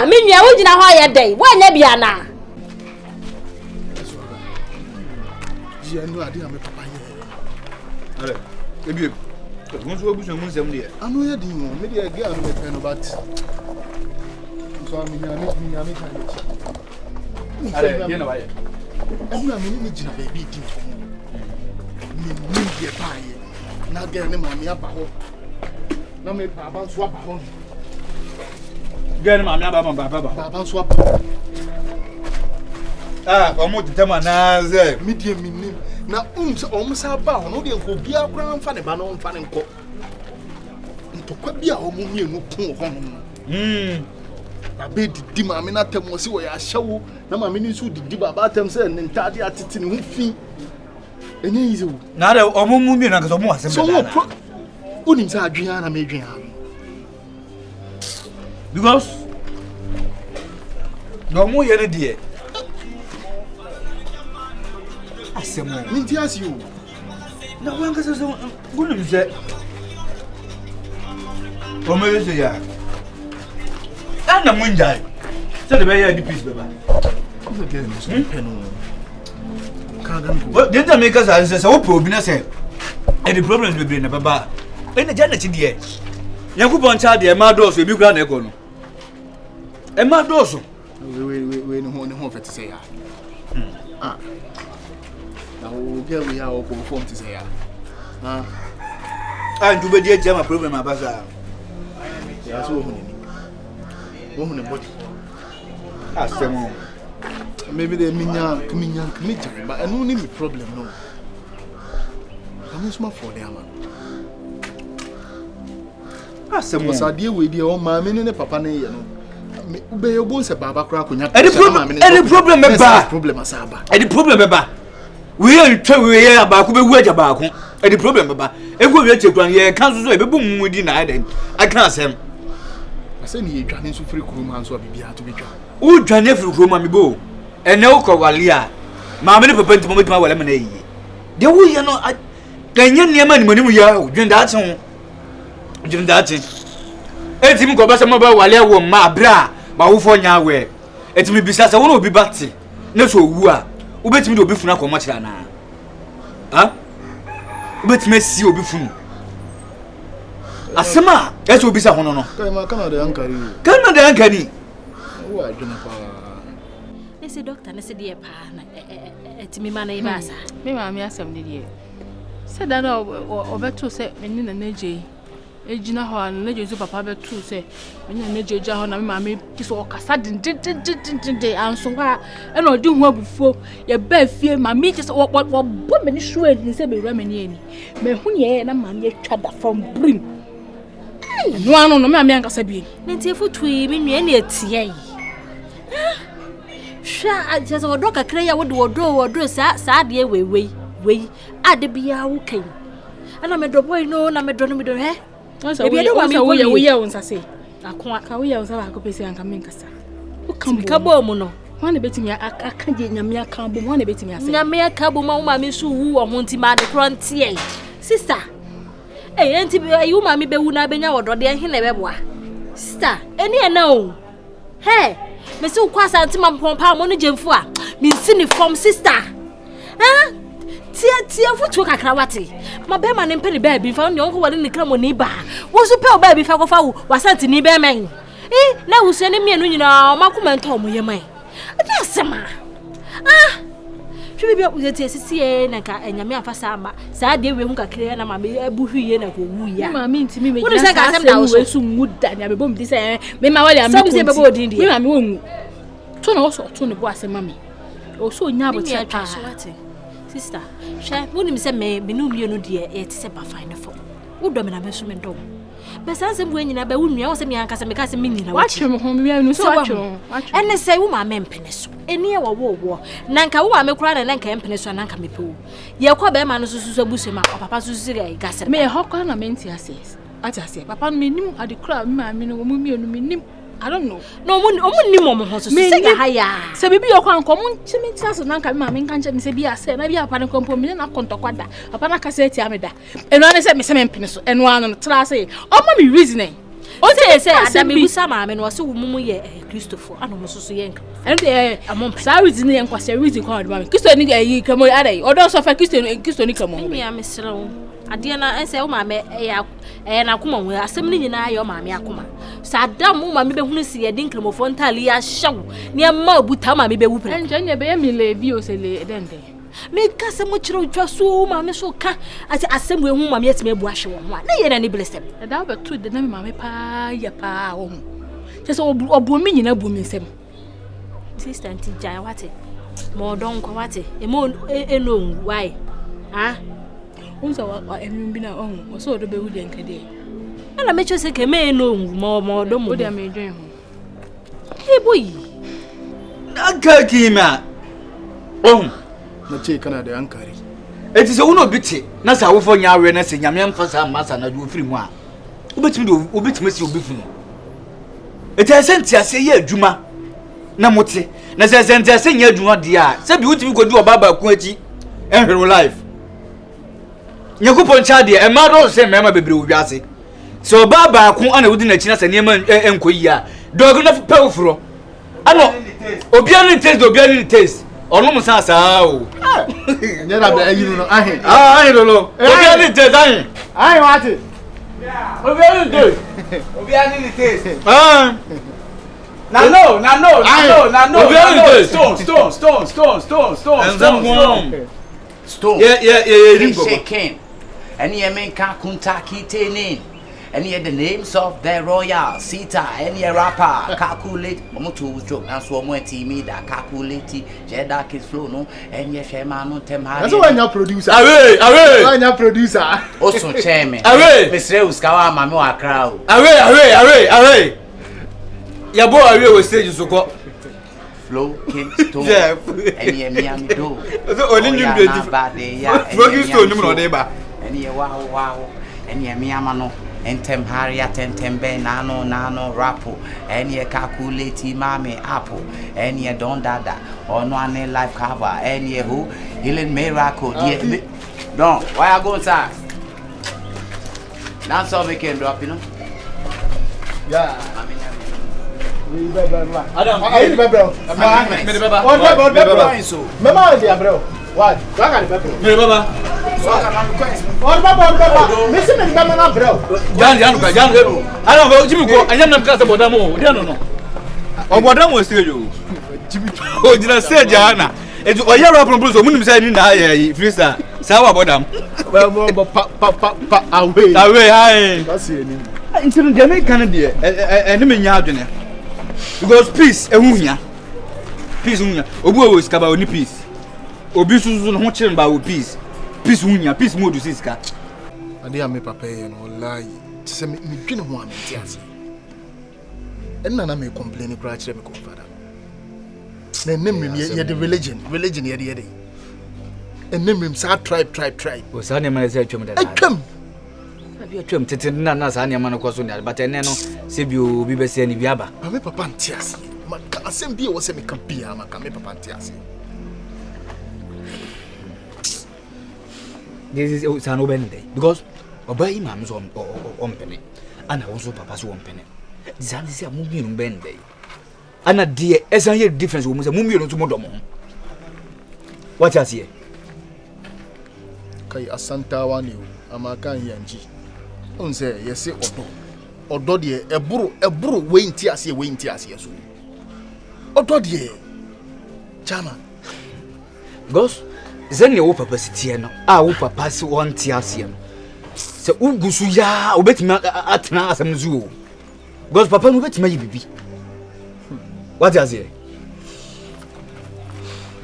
me nua wo gina ho ya dai wo anya bia na ji anu ade a me papa ye ale ebi mo so obusu mo nsem de anu ye din mo me de ge anu me pe no but so am nya me kan ale ye na ba ye anu na me ni gina baby din ni ye pa ye na ge ne ma me aba ho na me baba so aba ho ge ne ma me aba baba so aba omo tetema na ze me die mi ni na omo sa ba ho no de nko bia kura mfa ne ba no mfa ne nko ntokwa bia omo mienu kun ho no abe didi ma me na tem wo se wo ya hyewo na ma me ni su didi baba tem se ne ntade atete ne ho fi enye yizo na da omo mu mi na ka so mo asem so wo unim sa adwea na me dwea because no mo ye ne de asemo minti asiu na wan ka so gunim se o me se ya ana munjai se de be ya di peace beba ko ge no so peno ka gan ko what did make us say so pro bi na say any problems be na baba e na jana chi de yakubon cha de ma do so e bi kura na e ko no e ma do so we ne ho fete say ya na o ge we ya o conform to say ya and you be dey jam problem abasa ya so wo hu ne body asemo maybe the minya but I don't need me problem no I'm small for them man asemo so dey we dey o ma me ne papa ne ye no me ube ye bon se baba kra konya any problem me ba problem asaba any problem me ba we ye ntwa we ye abako be wu aja baako any problem me ba ego we chekwan ye kan so e be bum mu di na aden aka asem ase ni ye dwane so free kuruma nso bibia to betwa u dwane free kuruma me bo ene ukọ wale a ma me ne papa ntimo metima wale me na yi de wo ye no kanya niam ni manimu ya dwenda ache ho dwenda ache etimi ko ba se mo ba wale wo ma bra ba wo fo nya we etimi bisa se wo no obi bate na so owu a wo betimi de obi funu akọ mo kira na wo betimi si obi funu asema eso obi sa hono no kana de ankari wo adwene pa ese doctor ne se de pa na etimi ma na ibasa me ma me asem ne de se da na obeto se meni na naje ejina ho an naje so papa beto se meni na naje ja ho na me ma me kiso okasa din anso kwa e na odi hu abufo ye ba fie ma me kiso wo bo meni sure din se be ra meni ani me hu ne ye na ma me twa da from brim no me am yanka sabi nti fotu yi me nua na etie yi hwa just odo kakra ya wodo sa de we ade bia wo kan ana me do boy no na me do no me do he ebi ade wa me ko wo ye won sase akwa ka wo ye won sa ba ko pesi anka men kasa wo kan ka bo mu no wana betimi aka je nyame aka bo wana betimi ase nyame aka bo ma me so wu wo ho nti ma de frontier sister enti you ma me be wu na benya wodo de he na be boa sister eni e na o he me se kwa santi ma pompa mo no jemfu a me nsi ni form sister tia futu kakra wate ma be ma ne mpeli be bi fa no ko wale ni kra mo ni ba wo so pe o ba bi fa ko fa wo wasanti ni be men na wo se ne me no nyina ma komento mo ye man ade asema hwe bia wo tie sisi na ka nyame afasa ma saa de we hu kakra na ma me abu hwiye na ko wu ya ma me ntimi me wo se ka asem da wo so muda na be bom di se me ma wale am so be bo din di me ma me wonu to na wo so to ne bo asema me o so nya bo tie pa sister she woni mi se me no mie no de e ti se ba fine fo wo do me na me so me do be sanse bu nyina ba wo nua wo se me anka se me ka se me nyina wa twe mo ho me anu so wa twe ene se wo ma me mpene so eni e wo na nka wo ma me kura na nka mpene so na nka me pe wo ye kwa be ma no so bu se ma papa so siri ai gasere me ho kwa na menti ase ase papa no me nim ade kura me ma me no mo mie no me nim I don't know. No, nim mo ho so se ya haya. Se bibi yo kwa nko mun chimi tiaso na nka me ma me nka nche me se bi ase na bi apa ne kompo me na kontokwada. Papa na kasa eti ameda. Eno ane se me mpene so. Eno anu no tra se. O ma me reasoning. O se adam me busa ma me no se wo mumu ye Christopher ano mo so ye nka. Eno de amon sa reasoning ye nka se reason kwa ma me. Kristo ni yi kamo adai. Odo so fa Kristo ni kamo. Me am sero. Ade na ense wo ma me na akoma ho asem ni nyina ayo ma me akoma. Sadam wo ma me be hunu si ye din kremofo ntali ya hyew. Ne ma buta ma me be wu pre. Enje be ye me le bi o se le dende. Me ka se mo kire utwa so ma me so ka ati asem we hu ma me yetime bu ahwe wo ho. Na ye na ni blessem. E da be tu de na me ma me pa ya pa wo. Se so obu mi nyina bu mi nsem. Sister anti jai wate. Mo don ko wate. E mo eno why? Unsa wa enu bi na o so do be wu de nkade. Ana me chose ke me eno mo do mo. O de me dwen ho. Hey boy. Aka kima. Na che kana da yankari. Eti se uno biti na sa wofo nya awe na se nyame mfasa masa na do firi mu a. Obetimi si obefunu. Eti asenti ase ye adwuma na mote. Na se asenti ase nya adwuma dia. Se bi utimi godi obaba ku achi. Enhwero life. Nyakupo ncha de e ma do se mema bebre owiase. So obaba ku ana wudi na chi na se niema enkoyi a. Dogo na pe ofuro. Ano obiara ni taste. Ono musa sa o. Nya da ba ayi no ahe. Ahe lolo. Obiara ni taste ahe. Ahe wate. Obiara ni taste. Obiara ni taste. Stone. Yeah. Shaking. And ye men can kuntaki tenin. And ye the names of the royal Sita and ye rapper calculate motu joke and so more TV that calculate Jeda kids flow no and ye Sherman Temha. That's why your producer. Away. Why your producer? Also chairman. Away. Mr. Uskawa Mamo a crowd. Away. Ya boy away we stage so go. Flow King Stone. Yeah. And ye Miami do. So only you be. Flow Stone no dey ba. And ye wow. And ye Miamano. Entem Harriet Tembe nano rapo and ye calculate mame apple and ye don dada or no one life cover and ye who healing miracle don't why I go inside that's all we can drop you know Yeah. Adam What? because peace peace. Obi susu no ho chire ba wo peace. Peace wunya, peace mode siska. ade a me papa ye no wallahi se me dwene ho am tiase enna na me complain kura kire me ko father na nemrim ye the religion ye de nemrim sa tribe o sa ne man se atwam da atwam abi atwam tete na sa ne man ko so ne but ene no se bi obi be se ne bi aba me papa tiase maka asem bi wo se me ka bia maka me papa tiase. This is an open day because obey mam's on penny and also papa's one penny. This is a movie on Ben day. And a dear, as I hear difference, almost a movie on tomorrow. What has he? Kai Asanta one you, Amaka Yanji. On say, yes, say, or Doddy, a brew, waiting tears here, waiting tears here soon. Or Doddy, Chama. Ghost. Zeni wo papa sitieno a wo papa si won ti asem se ugusu ya obetima atena asem zuo because papa no obetima yi bibi what you say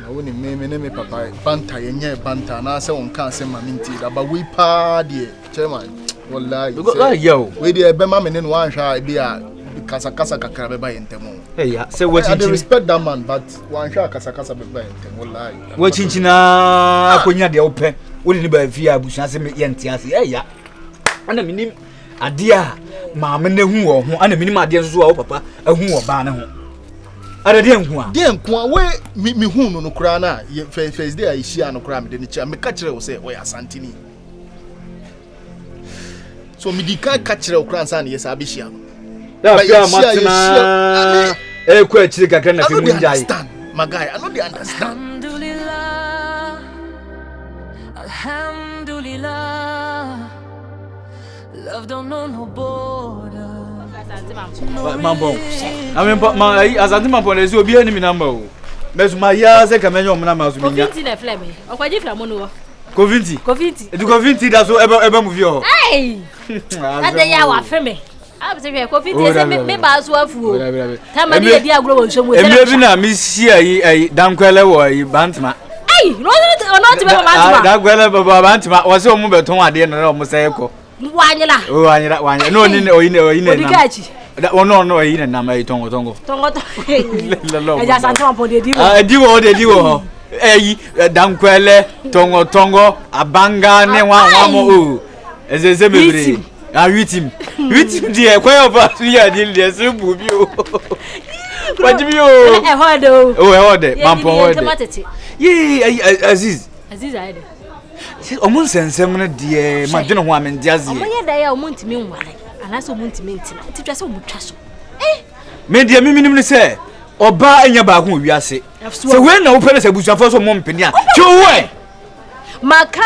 na woni me papa banta yenye banta na se won kan asem ma minti da ba we pa de chairman wallahi yo we de be ma me ne no anhwa e bia kasa kakra be ba yentemo hey ya say what I respect that man but one shot kasa be ba yentemo wallahi we chinchina akonya de ope woni ni ba fia abusu ase me yenti ase hey ya ana minim ade a ma me na hu wo ho ana minim ade so wo papa ahu wo ba ne ho ada de nhu a we mi hu no kura na first day a ihia no kura me de ni cha me ka kire wo say we asantini so mi di ka kire wo kura nsa na yes abihia no da fia matina ku achire kakra na fi munjai my guy I know they understand. Alhamdulillah, love don't know no border. Mambo azanti mambo lezi obi ani mi number o mesuma ya se kamenyo mna mazu minya Confronting na flame okwaji flame no Confronting da so ebe movie o hey ade ya wa feme abse Confronting se me ba so afu o tamadi edi agro won so mo se emre bi na mi si ayi dankwele wo ayi bantima hey no ti be bantima dankwele baba bantima wo se o mu beton ade no o mo se eko wanyela no ni oyine odikachi no oyine na mai tongo eja santi mampo de diwo eyi dankwele tongo abanga ne wa mo o ezeze bebre witim die kwa oba su ya di le se bubi o wajimi o ehode mampo hode ye Aziz aide omun sensem no de ma dwene ho amendiaze omunye da ya omuntimi nware anaso omuntimi ntina titwa se omutwa so me de minim ne se oba enya ba ho wiase se we na wo pele se busuafo so mo mpeni a chowe maka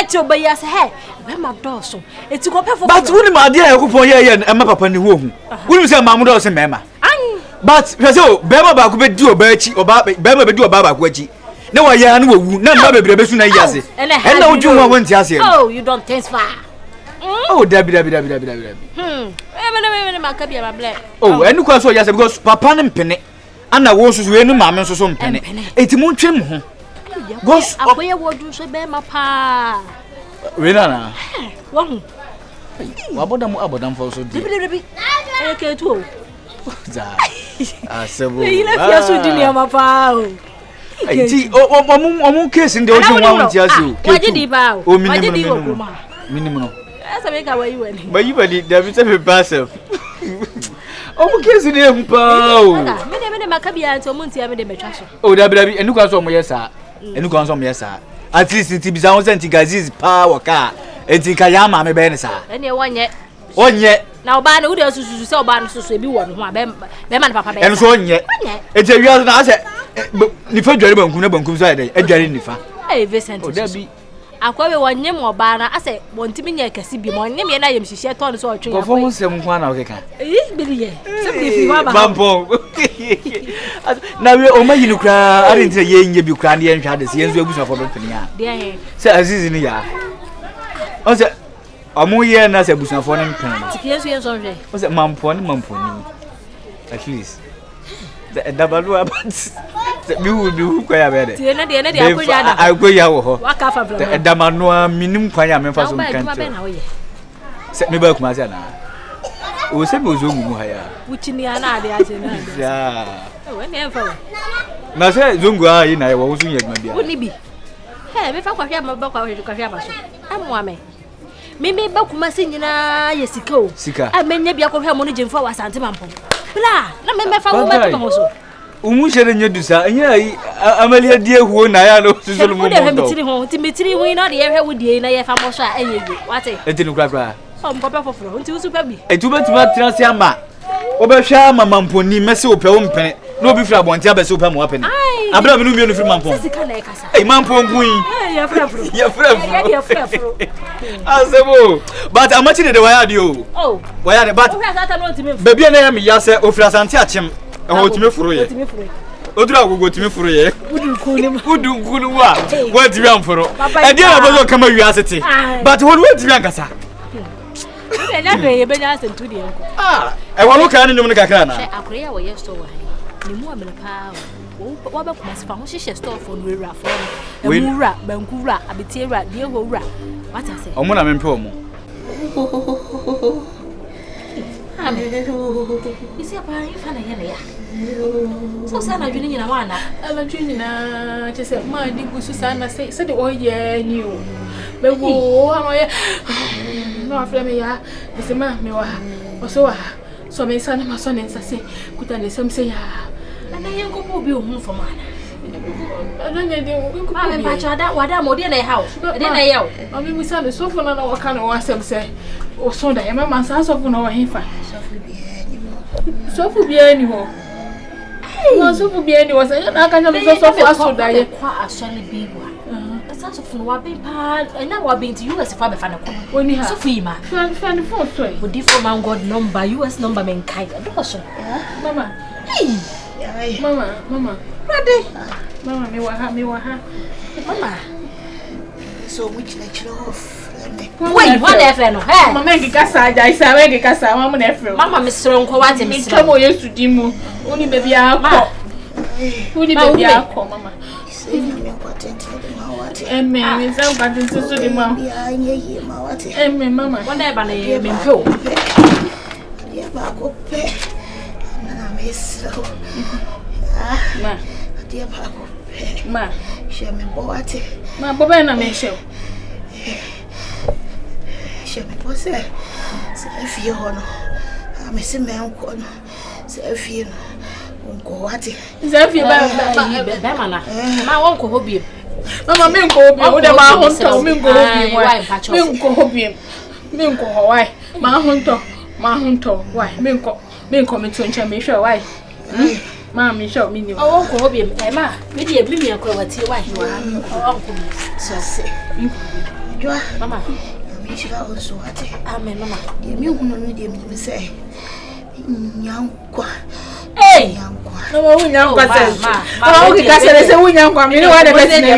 choba ya se he be ma do so eti ko pefo but woni ma de yakopon ye ema papa ne ho hu woni se ma mu do se mema but se be ma ba ko be di oba achi oba be ma be di oba ba ko achi na wa ya na wu na mba bebre besu na yase ena oju ho wonti ase oh you don't think far oh dabi me maka bia ma ble oh enu kwa so yase because papa ne mpene ana wo susu enu maame so mpene eti mu ntwe mu ho gos akoye wodu so be ma pa we na wo hu abodam fo so di bibi ke tu o za asebo ile fia so di ne ma pa o ti omu case ndi oju wa wonti ase o waje di ba o waje di o kuma minimum no asa me ka wa yiwe ni ba yibali da bi se be pasef omu case ndi ehun pa o me maka bia nti omu ntia me de metwa so o da bi enu kwa so mo yesa at least ti bi za won senti gazis pa waka enti ka ya ma me be ne sa ene wonye na oba na wo de susu se oba no susu ebi wo no ho be ma na papa be enu so onye enti awia na ase nifa dware bankum so ayede adware nifa Vincent o da bi akwa be wonye mo ba na ase wontimi nya kase bi mo onye me na yem hihye ton so otwe ya ko fo nsem kwa na okeka biliye se bi fi wa ba bampo na we o mayi nukra arenti ye nye bi kra na ye nhwa de se yenzo abusa fo do peni a de he se Aziz ni ya o se amu ye na se abusa fo na mpeni tiki yenzo nhwe o se mampo ni at least the dabalu about Me who kwaya be Tie na de akoya da. Akoya wo ho. Waka fa bla. Edamano a minim kwaya me fa so kan. Se me ba kuma se na. O se me ozo mu ha ya. Wuchini ana ade aje na. Ya. We na fa. Na se zongu a yi na ye wo so yeduma bia. Woni bi. He me fa kwahwe ma ba kwahwe ba so. Amoa me. Me ba kuma se nyina ye sika o. Sika. A menya bia kwahwe mo no jemfa wa sante mampo. Bla, na me fa wo ma to mo so. Umu shere nyedusa anya yi amalia die huo na ya no susulu mo. Wo de mitiri ho, ti mitiri hu na de ye hwe wo die na ye fa mo so a enye bi. Wate. Etinu kra. O mpope foforo, nti usu pa bi. Etuba transi ama. Obehwa mama mponi mese ope wo mpene. No bi fra bontia be se ope mo apene. Abra me no mienu firi mampo. Sika na e kasa. Mampo ngun. Ya frafro. Ya frafro. Ya frafro. Azebo. But amachi de waya de o. Oh. Waya de but. O fra sata no timi. Baby na ya me ya se ofra sante achem. Ho timi furu ye. Odura gogo timi furu ye. Udu nkunu wa. Wa timi amforo. E dia na bozo kama wi asete. But won wa timi ankasa. Na be ye be nya asentu de enko. E wa no kan ni nyum kakra na. Akure ya wo ye store wa. Ni mu amele pa. Wa ba kuma sifa ho hihye store for no wura for. E mu wura, banku wura, abetie wura, die ho wura. What I say? Omo na mempe omo. Isi apa ifa na yana ya. So sana dwene nyina wana. Ala dwene na chese ma di gusu sana se de oye ni o. Be wo ano ye. No afre me ya. Ese ma me wa. Oso wa. So me sana ma so ne nsase. Kuta ne sem se ya. Ana ye nkopo bi o hu fo mana. Ada ne de nkopo. Ma me pa cha da wada mo de na ya o. De na ya o. Ma me misa ne so fo na wa ka na wa sem se. O so da ye ma man sa so fo na wa hifa. So fo bi ani ho. No so fo bi ani wo se na ka nya me so fo aso da ye. Kwa asole bi wa. Asa so fo no wa be pa. Na wa be nti US fa be fa na ko. Oni ha. So fo yi ma. Fan phone so e. Odi for man god number US number men kai. Do so. Mama. Hey. Mama. Ready? Mama, me wa ha. Mama. So which let you off. Wait, what the friend no? Hey. Mama ngi kasa ja isa we ngi kasa mama na friend. Mama me sro nko wate me sro. Mo Yesu di mu. Oni baby akọ. Oni baby akọ mama. Say me important ma wate. Me say important so di ma. Ya nye ma wate. Mama. Wonder ba na ye me mpe o. Ya ba ko pe. Na me sro. Ma. Dia ba ko pe. Ma. She me bo wate. Ma bo ba na me she. She me bo se. Se fie ho no. Me se me nko no. Se fie no. Nko wate. Se fie ba mana. Ma won ko ho biem. Mama me nko ho biem. O de ma ho nto me nko ho biem. Me nko ho biem. Me nko ho why? Ma ho nto why? Me nko me to ncha me hwe why? Ma me hwe me ni. O won ko ho biem. Ma me de ebi mi akwa wati why? O won ko mi. So se. Jwa Mama. Shira also wate. Amen mama. Ye mi hunu no de mi say. Nyankwa. Hey. Nyankwa. No wo nyankwa se. Ma o ki ka se wo nyankwa mi ni wa de beti na ya.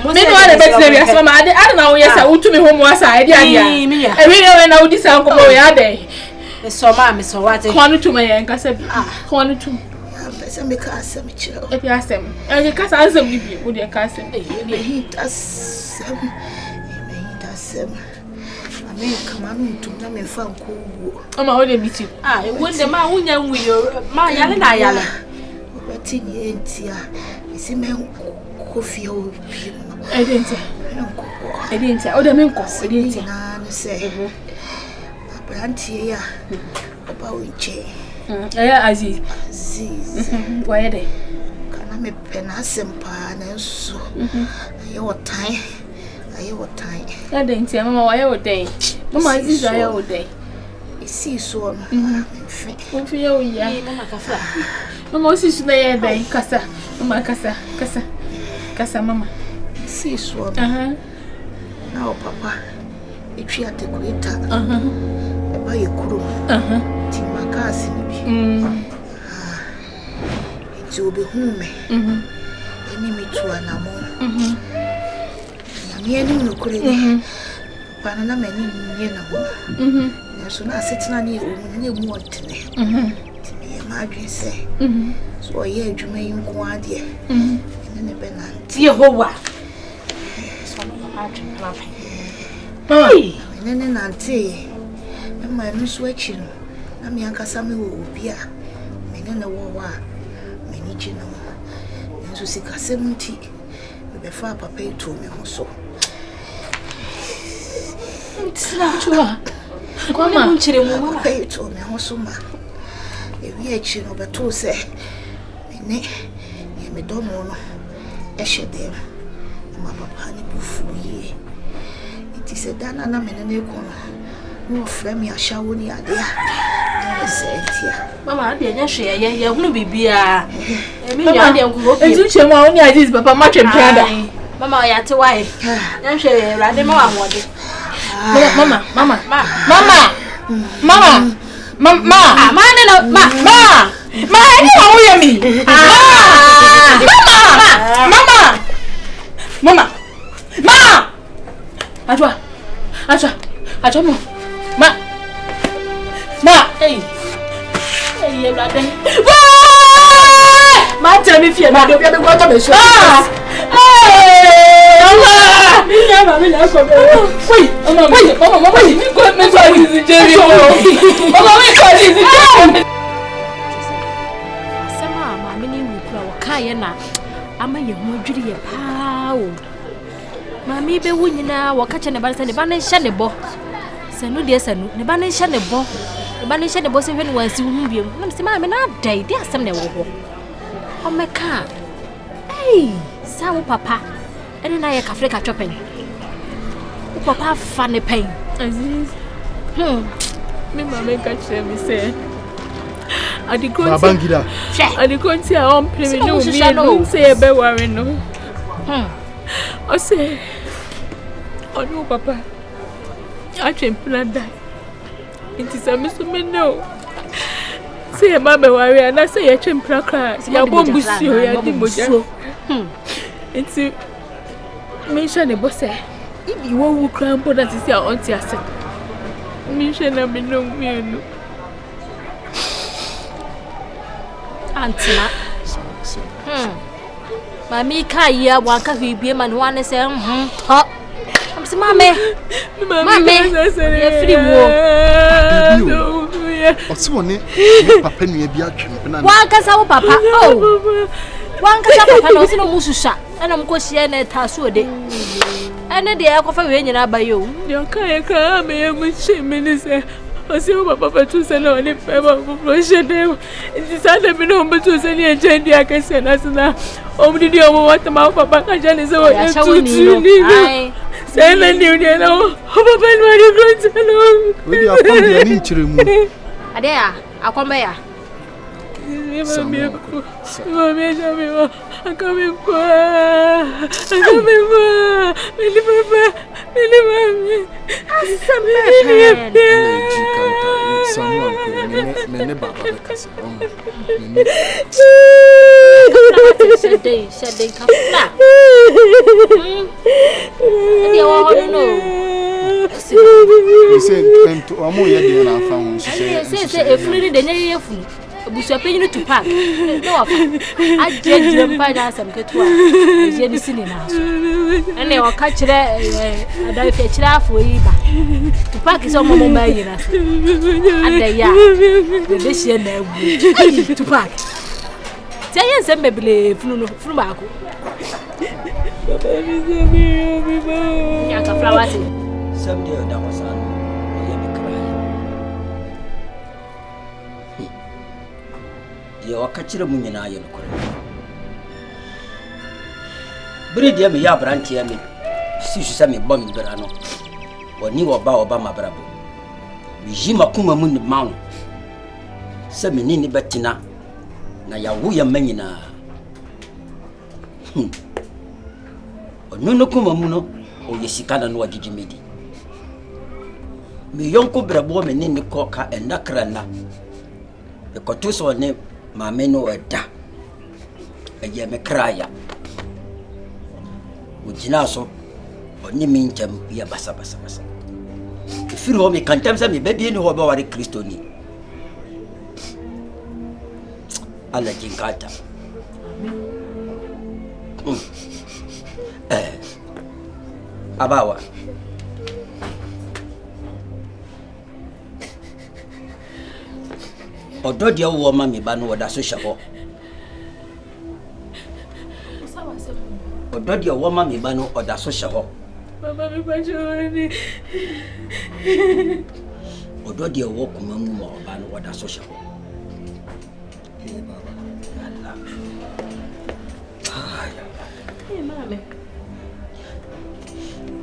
Mi ni wa de beti na ya. Mama ade na wo yesa utumi ho mu asa ade ade. E wi we na udi sa nko bo ya de. Me so wate. Kwanu tuma ye nkasa bi. Kwanu tum. Pese me ka asem chiro. E bi asem. E ka sa asem ni bi. Wo de ka asem. Me hit asem. Ame kama ntum na me fa nko wo. Mama wo de biti. E wonde ma hunya nwiyo. Ma yale na yale. Obeti ni entia. Isi me nko fie o bi no. Edentia. Nko. Edentia. O de me nko. Edentia. Na no se. Abrantie ya. Oba winche. Ya Aziz. Wa ye de. Kana me pena sempa na nso. Aye wotan. Aye wotan. Edentia mama wa ye wodan. Mama Aziz wa ye wodan. Isi so no. Wo fi ye o ya. Mama kafra. Mama o si su na ye dan kasa. Mama kasa. Kasa mama. Isi so no. Na o papa. Etwi atekureta. E ba ye kuro. Ti makasi ni bi. Ti obi hu me. Eni mi tu anamo. Ya mi eni no kure ni. Pana na mani ni na ho. Na so na asetina ni o mu na mu otene. Ti me madwe say. So ye adwuma yi nko ade. Ne benanti. Yehowa. Hey, nene nanti. Ma no so achi no. Na me ankasa me wo obi a. Me ne ne wo wa. Me ni gi no. Nso sika semunti. Me be fa papa eto me ho so. Ntsira. Mama nchire mu mama. Papa eto me ho so ma. Ewi achi no beto se. Me ne me do no no. Ehede. Ma papa ni bufu yi. Iti se dana na me ne ko no. No frame ya shawo ni ade a. Mama, ade nya hwe ye hunu bibia. Me nya ade nko bi. Ezu chemu a oni aziz papa ma twem piada. Mama ya te wae. Nya hwe rade ma wa ngode. Mama. Mama ne no ma. Ma ni wa wo ye mi. Mama. Ajwa mo. Ma, hey, rade. Ma tell me fear na do be go to me so. Me na ko. Wait, mama, mi ko me so easy Jerry. Mama, me ko easy Jerry. Sama mama ni wu kura wo kae na ama ye ho adwiri ye paa o. Mama be wu nyina wo ka che ne ba ne hye ne bo. Sanu de sanu ne ba ne hye ne bo. Ba ne hye ne bo se hwe ne wansi hu biem. Na me se mama na dai de asem ne wo ho. O meka. Hey, sa wo papa. Ene na ye kafre ka chopen. Wo papa fa ne pen. Aziz. Me mama ka che me say. Babangida. Adikonti a on play me no me no say e be worry no. O say no papa. I train plan that. It is a miss me no. Say mama worry and I say I train plan class. Ya bombu si o ya di moja. It's mention the boss. If you want to cram but that is your auntie asset. Mention na me no me no. Antina. Mami ka ya wa ka hwibie ma no ane se ho. Am se mame. Ye free wo. Oti woni papa nua bi atwem na. Wa ka sa wo papa. Oh. Wa ka sa papa no se no mususha. Ana mko hie na ta so de. Ene de akofa we nyina ba yo. De ka me mu chimi ni se. Osi o papa tu se no ni pe ba projet de. Ndi sa de bi no mbo tu se ni enjendi akese na sina. Omdi di omo wata ma papa ka jani se o tu ni. Ai. Se na ni ni na o papa ni wari gonza no. We di akon de ni nchire mu. Ade ya, akombe ya. Mami jami wa akame kwa. Mili mami. Asame. Samuel ne baba bekasa. Shade kapla. Ade wa hono no. Say to omo ye de na fa ho say efuri de nye yefu. Busu penyu to park. No afa. Ajeje mpa da asam ketua. Je ni sini na so. Ene o ka kire adai fe kire afo yi ba. To park so momo ma yi na so. Adaya. De be hie na agu. To park. Tiye nsem bebele funu ba ko. Papa mi se mi ba. Ya ka flawati. Sam dia da wasan. Ya me kra. Ya wakachire mu nyina ye nokore. Bere dia me ya brantie me. Si su me bom bera no. Woni wo ba ma brabo. Mi jima kuma mu ni mawo. Se me ni betina. Na ya wo ya manyina. Onu no kuma mu no. O yesika na no wagigi medi. Mi yonko brabo me ni ko ka endakra na. E koto so ne mame no eda. Eye me kraya. Ujina so oni mi ncham ya basa. Ifiri ho me kantam sa me bebie ni ho ba ware kristoni. ala jinkata. Abawa. Odo dia wo ma me ba no woda so hye ho. Odo dia wo ma me ba no oda so hye ho. Baba me ba joni. Odo dia wo kuma mu ma ba no woda so hye ho.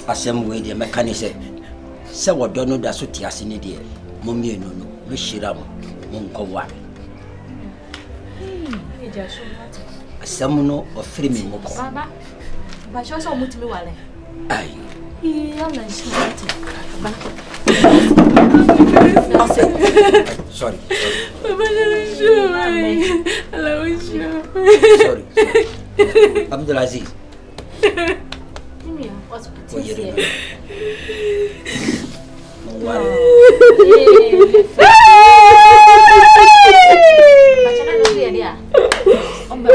Asem we de mechanic se wodo no da so ti ase ne de mo me no no me hira mo nko wa asem no ofri me mo ko Baba ba cho so mutimi wale ai yalla shirati ba sorry Baba sorry Abdulaziz Mia what's oh here wow Bachana no dia dia ombe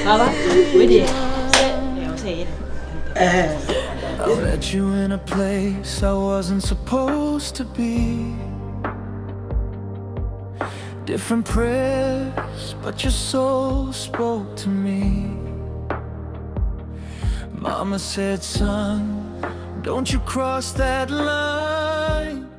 Baba, we did. I let you in a place I wasn't supposed to be. Different prayers, but your soul spoke to me. Mama said, son, don't you cross that line.